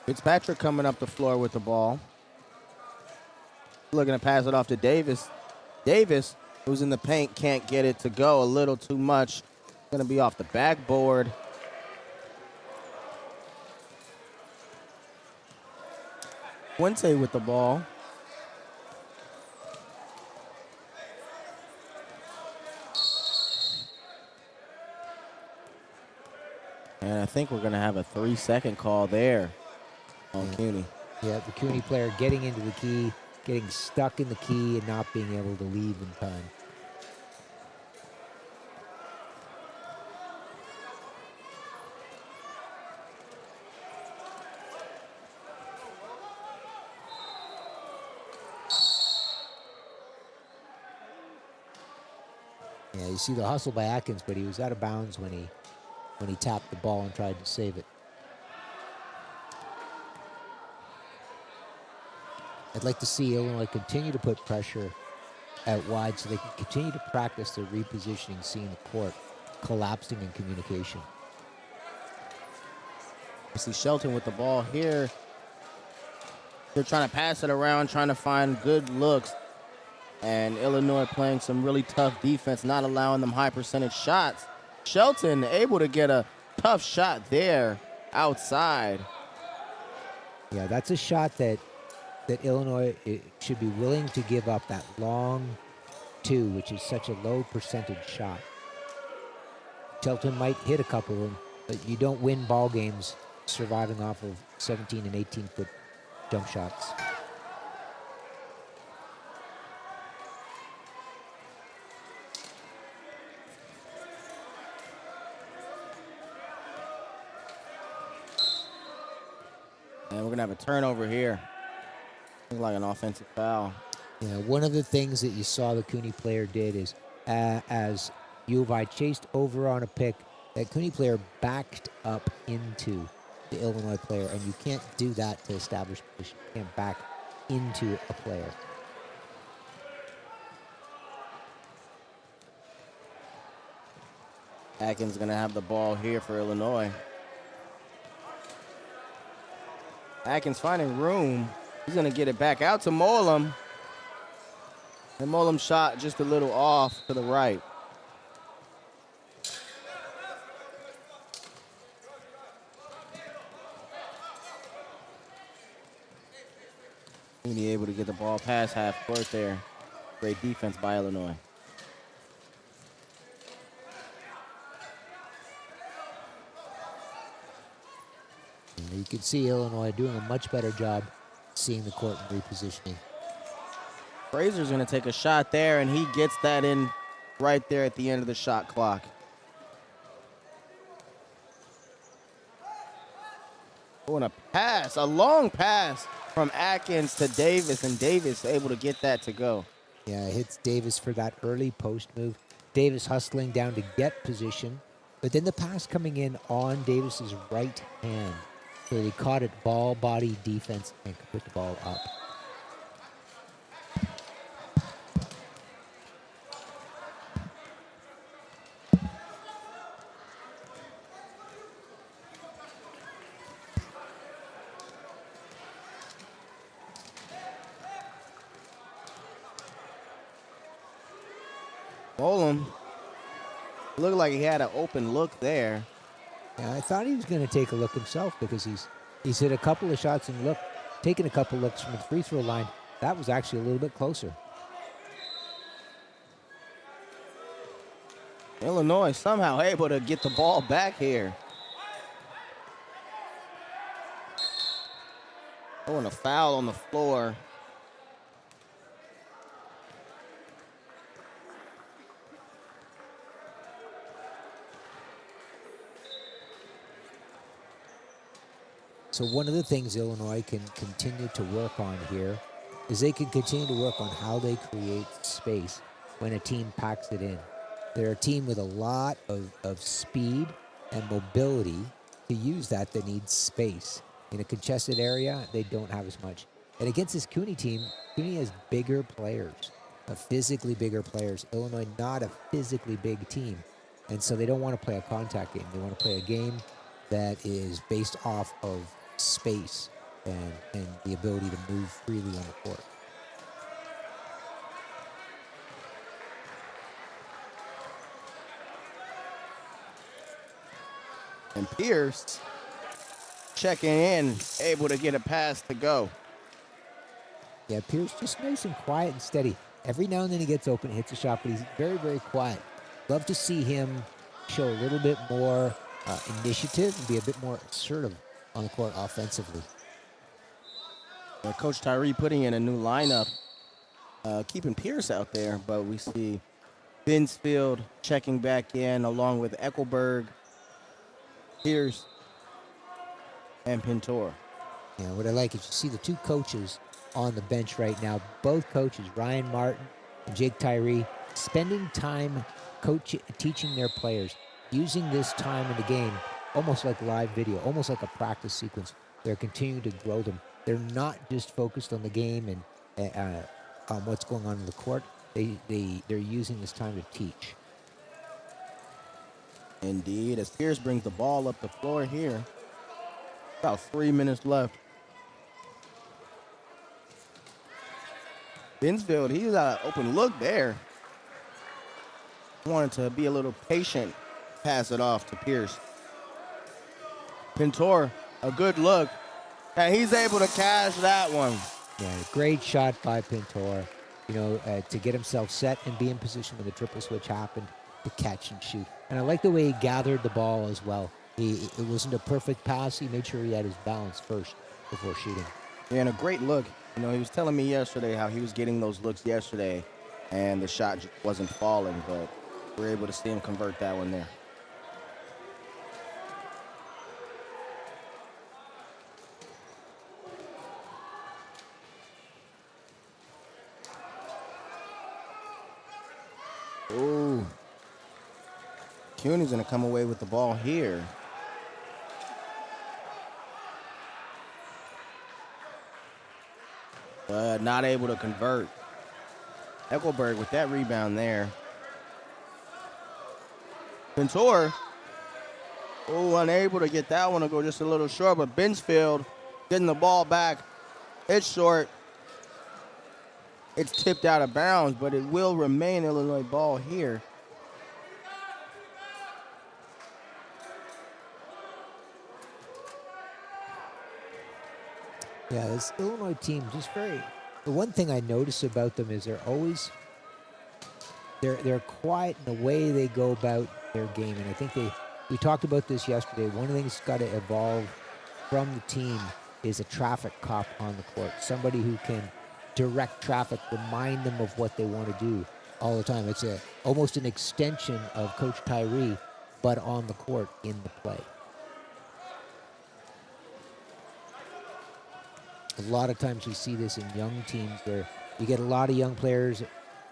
Fitzpatrick coming up the floor with the ball. Looking to pass it off to Davis. Davis, who's in the paint, can't get it to go. A little too much. Going to be off the backboard. Puente with the ball. And I think we're going to have a 3-second call there on CUNY. Yeah, the CUNY player getting into the key, getting stuck in the key, and not being able to leave in time. Yeah, you see the hustle by Atkins, but he was out of bounds when he tapped the ball and tried to save it. I'd like to see Illinois continue to put pressure out wide so they can continue to practice their repositioning, seeing the court collapsing in communication. You see Shelton with the ball here. They're trying to pass it around, trying to find good looks. And Illinois playing some really tough defense, not allowing them high percentage shots. Shelton able to get a tough shot there outside. Yeah, that's a shot that Illinois should be willing to give up, that long two, which is such a low percentage shot. Shelton might hit a couple of them, but you don't win ball games surviving off of 17 and 18-foot jump shots. And we're going to have a turnover here. Looks like an offensive foul. Yeah, one of the things that you saw the CUNY player did is as U of I chased over on a pick, that CUNY player backed up into the Illinois player, and you can't do that to establish position. You can't back into a player. Atkins going to have the ball here for Illinois. Atkins finding room. He's going to get it back out to Molam. And Molam shot just a little off to the right. CUNY able to get the ball past half court there. Great defense by Illinois. You can see Illinois doing a much better job seeing the court and repositioning. Frazier's going to take a shot there, and he gets that in right there at the end of the shot clock. Oh, and a pass, a long pass from Atkins to Davis, and Davis able to get that to go. Yeah, hits Davis for that early post move. Davis hustling down to get position, but then the pass coming in on Davis's right hand. So he caught it ball body defense and could put the ball up. Molam looked like he had an open look there. Yeah, I thought he was going to take a look himself because he's hit a couple of shots and taken a couple looks from the free throw line. That was actually a little bit closer. Illinois somehow able to get the ball back here. Oh, and a foul on the floor. So one of the things Illinois can continue to work on here is they can continue to work on how they create space when a team packs it in. They're a team with a lot of speed and mobility to use that needs space. In a congested area, they don't have as much. And against this CUNY team, CUNY has bigger players, physically bigger players. Illinois not a physically big team. And so they don't want to play a contact game. They want to play a game that is based off of space and the ability to move freely on the court. And Pierce checking in, able to get a pass to go. Yeah, Pierce just nice and quiet and steady. Every now and then he gets open, hits a shot, but he's very, very quiet. Love to see him show a little bit more initiative and be a bit more assertive on the court offensively. Coach Tyree putting in a new lineup, keeping Pierce out there, but we see Binsfield checking back in along with Eckelberg, Pierce, and Pintor. Yeah, what I like is you see the two coaches on the bench right now. Both coaches, Ryan Martin and Jake Tyree, spending time teaching their players, using this time in the game almost like live video, almost like a practice sequence. They're continuing to grow them. They're not just focused on the game and on what's going on in the court. They're using this time to teach. Indeed, as Pierce brings the ball up the floor here. About 3 minutes left. Binsfield, he's got an open look there. Wanted to be a little patient, pass it off to Pierce. Pintor, a good look, and he's able to cash that one. Yeah, great shot by Pintor. To get himself set and be in position when the triple switch happened to catch and shoot. And I like the way he gathered the ball as well. It wasn't a perfect pass. He made sure he had his balance first before shooting. Yeah, and a great look. He was telling me yesterday how he was getting those looks yesterday, and the shot just wasn't falling, but we're able to see him convert that one there. Ooh. CUNY's going to come away with the ball here. Not able to convert. Eckelberg with that rebound there. Pintor. Oh, unable to get that one to go just a little short, but Binsfield getting the ball back. It's short. It's tipped out of bounds, but it will remain Illinois ball here. Yeah, this Illinois team just the one thing I notice about them is they're quiet in the way they go about their game. And I think we talked about this yesterday. One of the things that's got to evolve from the team is a traffic cop on the court. Somebody who can direct traffic, remind them of what they want to do all the time. It's almost an extension of Coach Tyree, but on the court in the play. A lot of times we see this in young teams where you get a lot of young players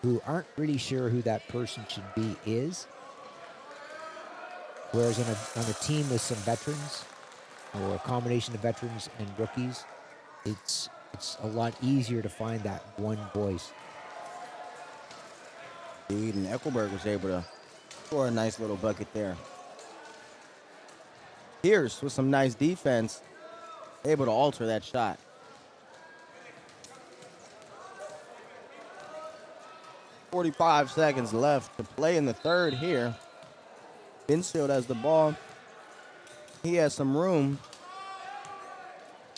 who aren't really sure who that person should be is. Whereas on a team with some veterans or a combination of veterans and rookies, it's a lot easier to find that one voice. Indeed, and Eckelberg was able to score a nice little bucket there. Pierce with some nice defense, able to alter that shot. .45 seconds left to play in the third here. Binsfield has the ball. He has some room.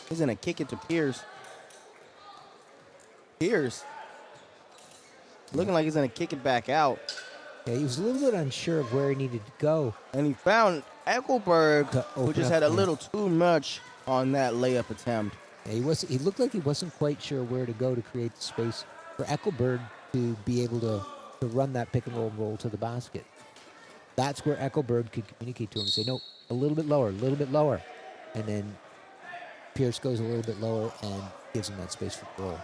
He's going to kick it to Pierce. Pierce looking like he's going to kick it back out. Yeah, he was a little bit unsure of where he needed to go. And he found Eckelberg, who just had a little too much on that layup attempt. Yeah, he looked like he wasn't quite sure where to go to create the space for Eckelberg to be able to run that pick and roll to the basket. That's where Eckelberg could communicate to him and say, no, a little bit lower. And then Pierce goes a little bit lower and gives him that space for the roll.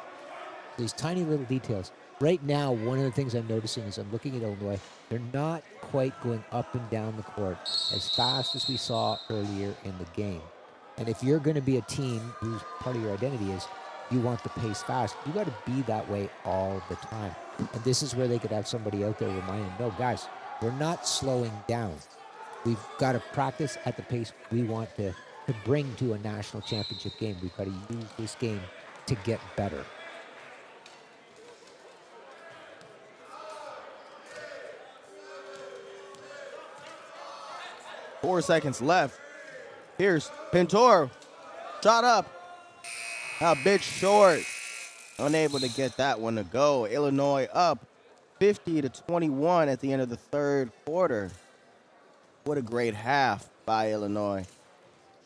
These tiny little details. Right now, one of the things I'm noticing is I'm looking at Illinois. They're not quite going up and down the court as fast as we saw earlier in the game. And if you're going to be a team whose part of your identity is you want the pace fast, you got to be that way all the time. And this is where they could have somebody out there reminding them, no, guys, we're not slowing down. We've got to practice at the pace we want to bring to a national championship game. We've got to use this game to get better. .4 seconds left. Pierce, Pintor, shot up. A bit short. Unable to get that one to go. Illinois up 50-21 at the end of the third quarter. What a great half by Illinois.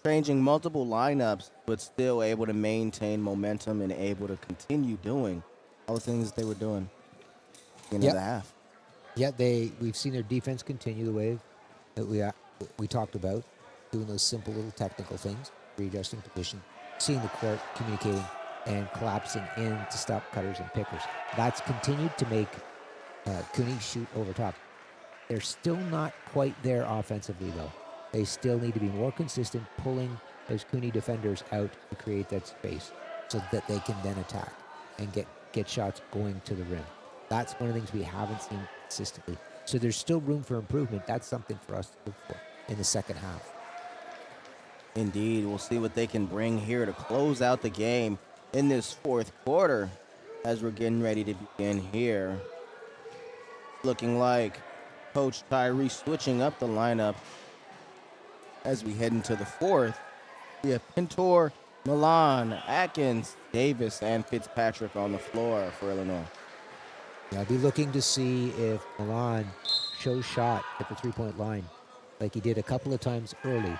Changing multiple lineups, but still able to maintain momentum and able to continue doing all the things they were doing at the end of the half. Yeah, we've seen their defense continue the way that we talked about, doing those simple little technical things, readjusting position, seeing the court, communicating, and collapsing in to stop cutters and pickers. That's continued to make CUNY shoot over top. They're still not quite there offensively, though. They still need to be more consistent, pulling those CUNY defenders out to create that space so that they can then attack and get shots going to the rim. That's one of the things we haven't seen consistently. So there's still room for improvement. That's something for us to look for in the second half. Indeed, we'll see what they can bring here to close out the game in this fourth quarter as we're getting ready to begin here. Looking like Coach Tyree switching up the lineup as we head into the fourth. We have Pintor, Milan, Atkins, Davis, and Fitzpatrick on the floor for Illinois. Yeah, I'll be looking to see if Milan shows shot at the three-point line like he did a couple of times early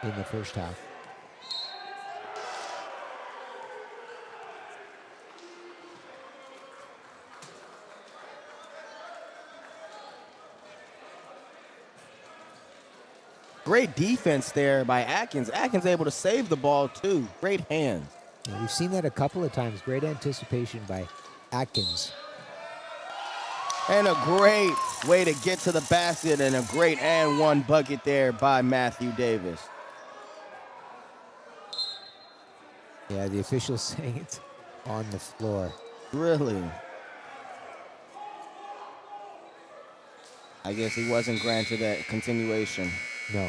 in the first half. Great defense there by Atkins. Atkins able to save the ball too. Great hands. Yeah, we've seen that a couple of times. Great anticipation by Atkins. And a great way to get to the basket and a great and one bucket there by Matthew Davis. Yeah, the officials saying it's on the floor. Really? I guess he wasn't granted that continuation. No.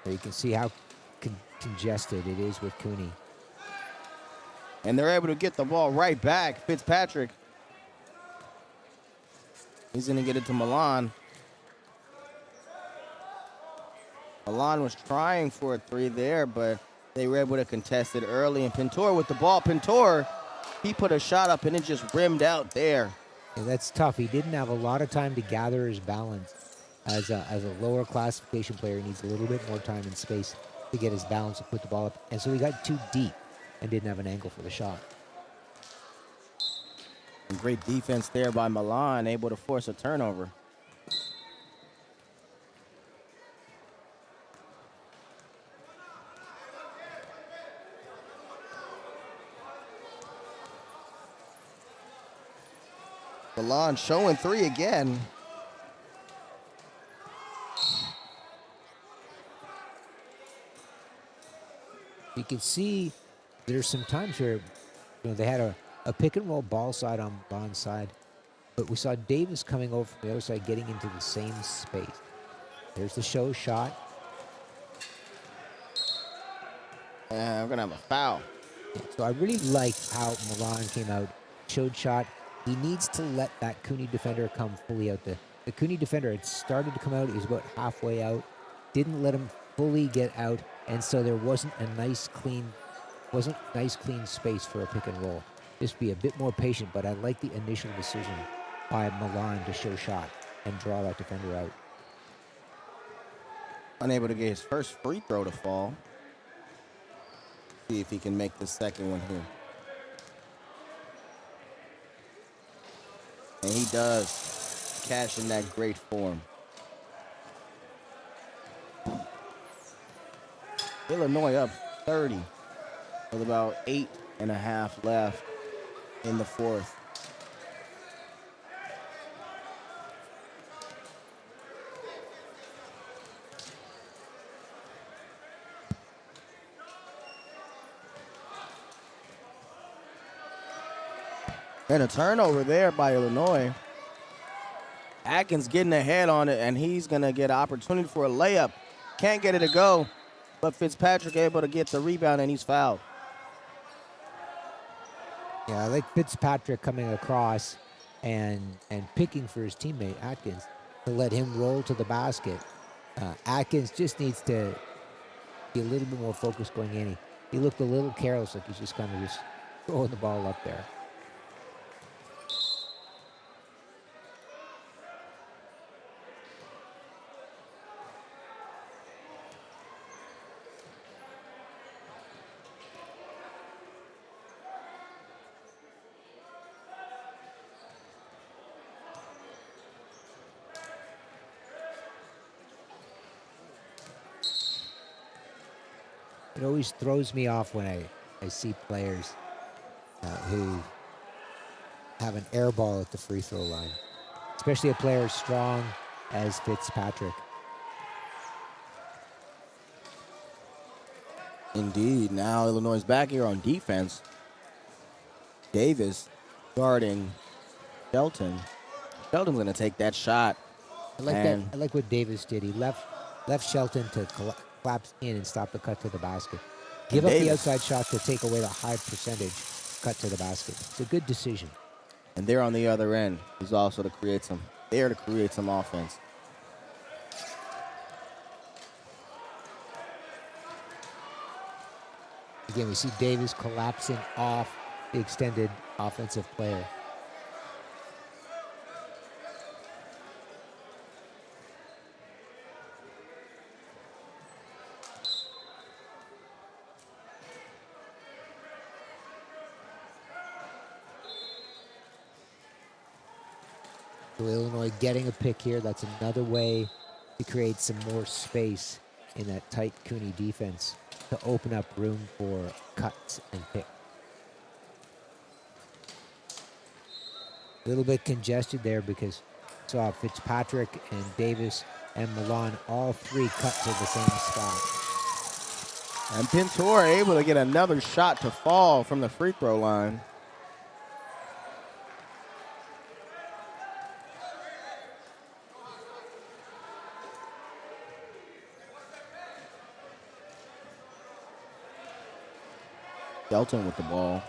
You can see how congested it is with CUNY. And they're able to get the ball right back. Fitzpatrick. He's going to get it to Milan. Milan was trying for a three there, but they were able to contest it early. And Pintor with the ball. Pintor, he put a shot up and it just rimmed out there. And that's tough. He didn't have a lot of time to gather his balance. As a lower classification player, he needs a little bit more time and space to get his balance and put the ball up. And so he got too deep and didn't have an angle for the shot. And great defense there by Milan, able to force a turnover. Milan showing three again. You can see there's some times where they had a pick and roll ball side on Bond's side, but we saw Davis coming over from the other side getting into the same space. There's the show shot. And we're going to have a foul. Yeah, so I really like how Milan came out, showed shot. He needs to let that CUNY defender come fully out. The CUNY defender had started to come out. He was about halfway out. Didn't let him fully get out. And so there wasn't nice clean space for a pick and roll. Just be a bit more patient, but I like the initial decision by Milan to show shot and draw that defender out. Unable to get his first free throw to fall. See if he can make the second one here. And he does cash in that great form. Illinois up 30 with about 8.5 left in the fourth. And a turnover there by Illinois. Atkins getting ahead on it, and he's going to get an opportunity for a layup. Can't get it to go, but Fitzpatrick able to get the rebound, and he's fouled. Yeah, I like Fitzpatrick coming across and picking for his teammate, Atkins, to let him roll to the basket. Atkins just needs to be a little bit more focused going in. He looked a little careless, like he's just kind of just throwing the ball up there. It always throws me off when I see players who have an air ball at the free throw line, especially a player as strong as Fitzpatrick. Indeed. Now Illinois is back here on defense. Davis guarding Shelton. Shelton's going to take that shot. I like And- that. I like what Davis did. He left Shelton to collapse in and stop the cut to the basket. Give up the Davis- outside shot to take away the high percentage cut to the basket. It's a good decision. And there on the other end, he's also to create some offense. Again, we see Davis collapsing off the extended offensive player. So Illinois getting a pick here. That's another way to create some more space in that tight CUNY defense to open up room for cuts and pick. A little bit congested there because saw Fitzpatrick and Davis and Milan all three cut to the same spot. And Pintor able to get another shot to fall from the free throw line. Shelton with the ball.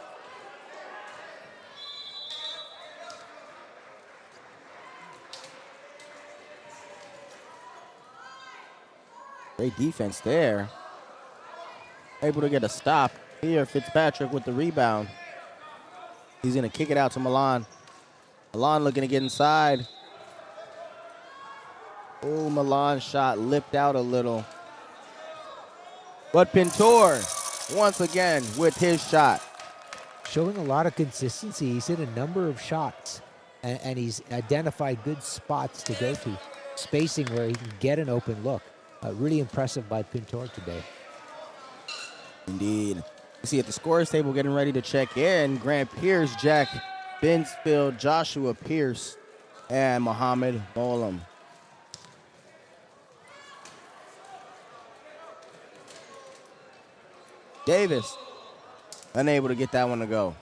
Great defense there. Able to get a stop here. Fitzpatrick with the rebound. He's going to kick it out to Milan. Milan looking to get inside. Oh, Milan's shot lipped out a little. But Pintor, once again, with his shot. Showing a lot of consistency. He's hit a number of shots, and he's identified good spots to go to. Spacing where he can get an open look. Really impressive by Pintor today. Indeed. You see at the scorers table getting ready to check in. Grant Pierce, Jack Binsfield, Joshua Pierce, and Muhammad Bolam. Davis, unable to get that one to go.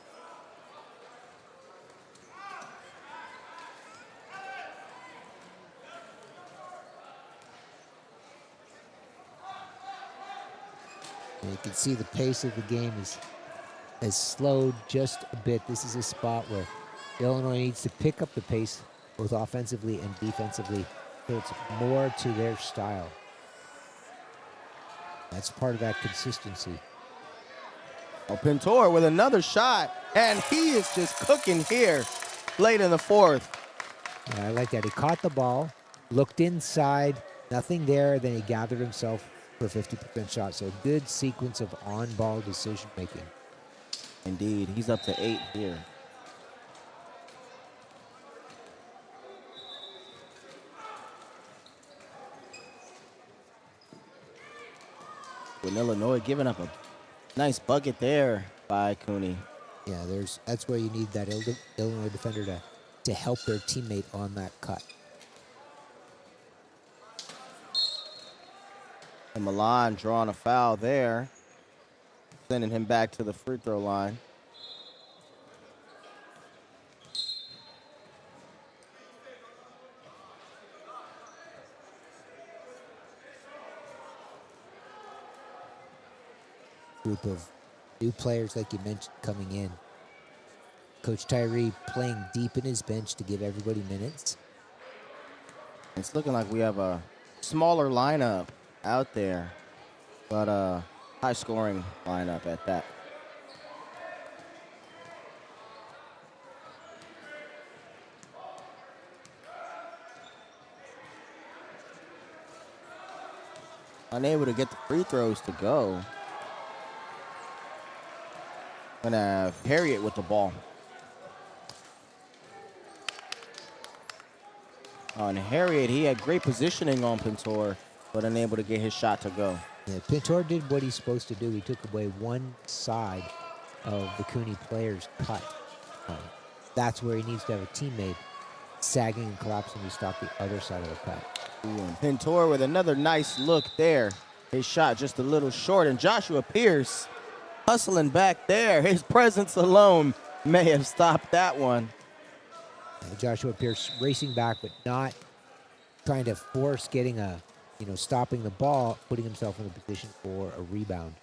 And you can see the pace of the game has slowed just a bit. This is a spot where Illinois needs to pick up the pace both offensively and defensively so it's more to their style. That's part of that consistency. Oh, Pintor with another shot, and he is just cooking here late in the fourth. Yeah, I like that. He caught the ball, looked inside, nothing there, then he gathered himself for a 50% shot. So a good sequence of on-ball decision-making. Indeed, he's up to 8 here. With Illinois giving up a nice bucket there by CUNY. Yeah, that's where you need that Illinois defender to help their teammate on that cut. And Milan drawing a foul there, sending him back to the free throw line. Group of new players, like you mentioned, coming in. Coach Tyree playing deep in his bench to give everybody minutes. It's looking like we have a smaller lineup out there, but a high-scoring lineup at that. Unable to get the free throws to go. Gonna have Harriet with the ball. On Harriet, he had great positioning on Pintor, but unable to get his shot to go. Yeah, Pintor did what he's supposed to do. He took away one side of the CUNY player's cut. That's where he needs to have a teammate sagging and collapsing to stop the other side of the cut. Ooh, and Pintor with another nice look there. His shot just a little short, and Joshua Pierce hustling back there. His presence alone may have stopped that one. Joshua Pierce racing back, but not trying to force getting stopping the ball, putting himself in a position for a rebound.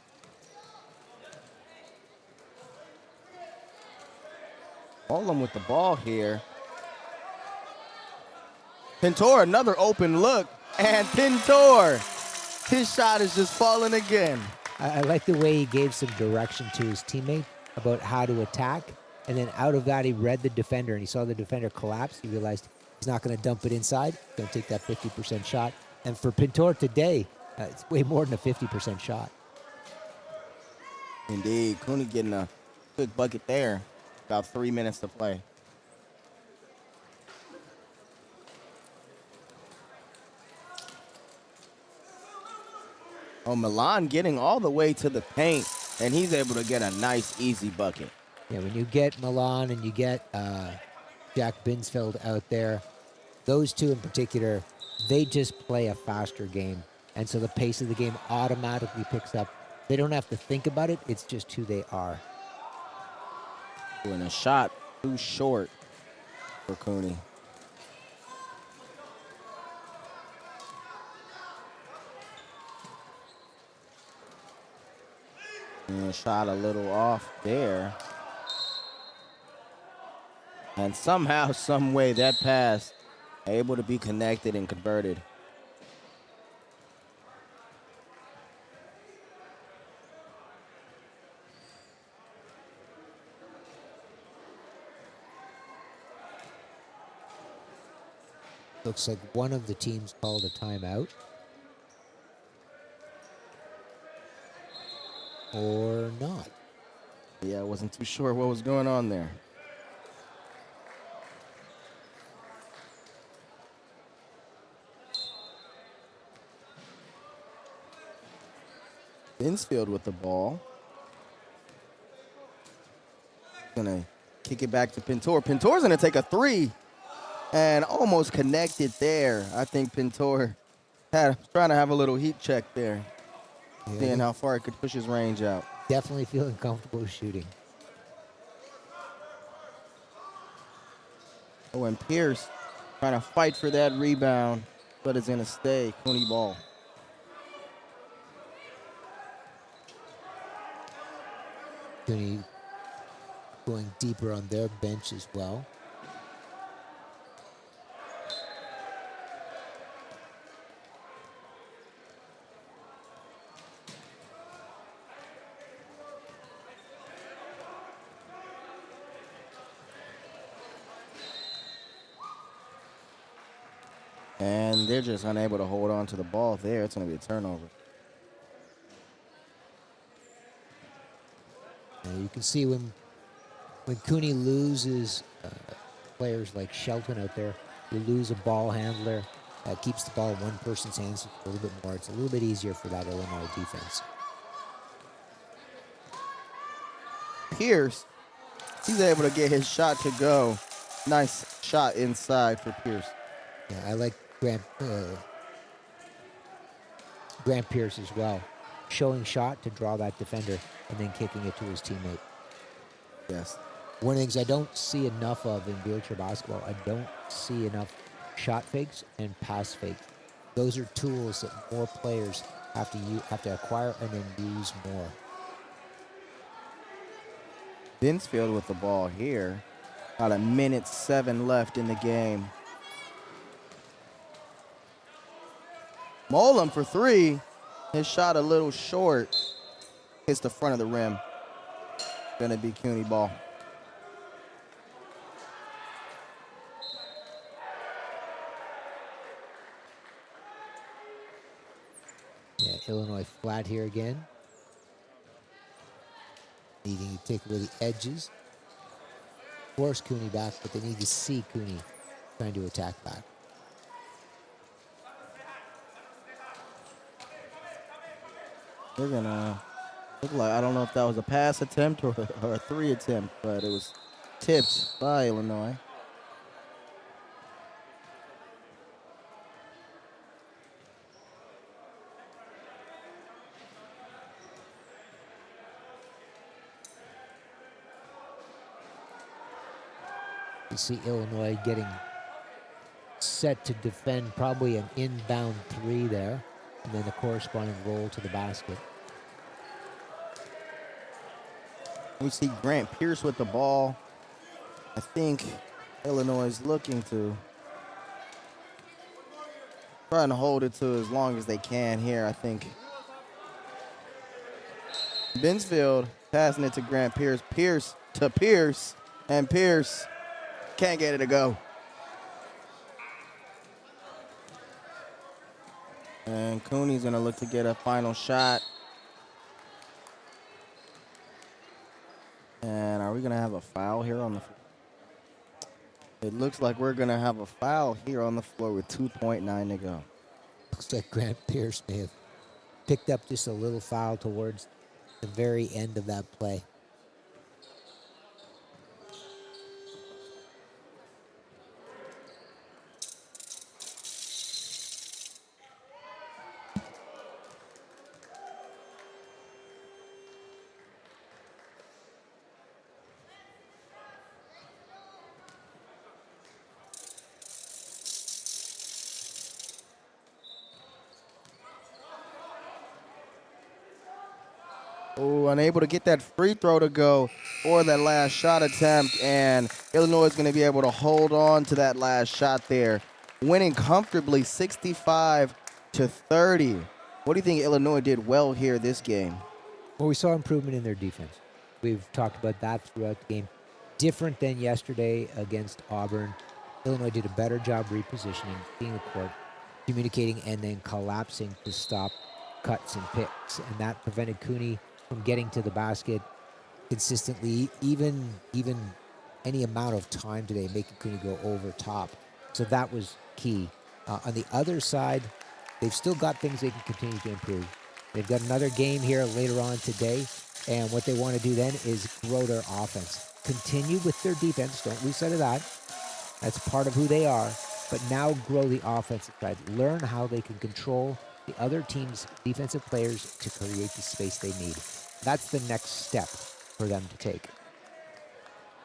Olem with the ball here. Pintor, another open look. And Pintor, his shot is just falling again. I like the way he gave some direction to his teammate about how to attack. And then out of that, he read the defender, and he saw the defender collapse. He realized he's not going to dump it inside. He's going to take that 50% shot. And for Pintor today, it's way more than a 50% shot. Indeed, CUNY getting a quick bucket there. About 3 minutes to play. Oh, Milan getting all the way to the paint, and he's able to get a nice, easy bucket. Yeah, when you get Milan and you get Jack Binsfeld out there, those two in particular, they just play a faster game. And so the pace of the game automatically picks up. They don't have to think about it. It's just who they are. And a shot too short for CUNY. And shot a little off there. And somehow, some way, that pass able to be connected and converted. Looks like one of the teams called a timeout. Or not. Yeah, I wasn't too sure what was going on there. Binsfield with the ball. Gonna kick it back to Pintor. Pintor's gonna take a three and almost connected there. I think Pintor trying to have a little heat check there. Yeah. Seeing how far he could push his range out. Definitely feeling comfortable shooting. Oh, and Pierce trying to fight for that rebound, but it's gonna stay CUNY ball. CUNY going deeper on their bench as well. And they're just unable to hold on to the ball there. It's going to be a turnover. And you can see when CUNY loses players like Shelton out there, you lose a ball handler that keeps the ball in one person's hands a little bit more. It's a little bit easier for that Illinois defense. Pierce, he's able to get his shot to go. Nice shot inside for Pierce. Yeah, I like Grant Pierce as well. Showing shot to draw that defender and then kicking it to his teammate. Yes. One of the things I don't see enough of in wheelchair basketball, I don't see enough shot fakes and pass fakes. Those are tools that more players have to acquire and then use more. Binsfield with the ball here. About 1:07 left in the game. Molam for three. His shot a little short. Hits the front of the rim. Gonna be CUNY ball. Yeah, Illinois flat here again. Needing to take away the edges. Force CUNY back, but they need to see CUNY trying to attack back. They're gonna look like, I don't know if that was a pass attempt or a three attempt, but it was tipped by Illinois. You see Illinois getting set to defend probably an inbound three there, and then the corresponding roll to the basket. We see Grant Pierce with the ball. I think Illinois is looking to trying to hold it to as long as they can here. I think Binsfield passing it to Grant Pierce. Pierce to Pierce, and Pierce can't get it to go. And CUNY's going to look to get a final shot. And are we going to have a foul here on the floor? It looks like we're going to have a foul here on the floor with 2.9 to go. Looks like Grant Pierce may have picked up just a little foul towards the very end of that play. Oh, unable to get that free throw to go or that last shot attempt, and Illinois is going to be able to hold on to that last shot there, winning comfortably 65-30. What do you think Illinois did well here this game? Well, we saw improvement in their defense. We've talked about that throughout the game. Different than yesterday against Auburn. Illinois did a better job repositioning, seeing the court, communicating, and then collapsing to stop cuts and picks, and that prevented CUNY from getting to the basket consistently, even any amount of time today, making CUNY go over top. So that was key. On the other side, they've still got things they can continue to improve. They've got another game here later on today, and what they want to do then is grow their offense. Continue with their defense. Don't lose sight of that. That's part of who they are. But now grow the offensive side. Learn how they can control the other team's defensive players to create the space they need. That's the next step for them to take.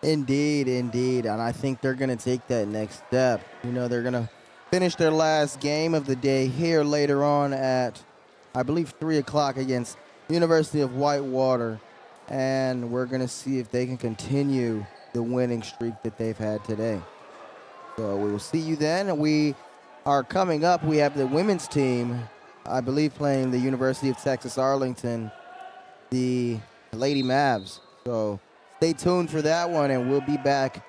Indeed, indeed. And I think they're going to take that next step. You know, they're going to finish their last game of the day here later on at, I believe, 3 o'clock against University of Whitewater. And we're going to see if they can continue the winning streak that they've had today. So we will see you then. We are coming up. We have the women's team, I believe, playing the University of Texas Arlington, the Lady Mavs. So stay tuned for that one, and we'll be back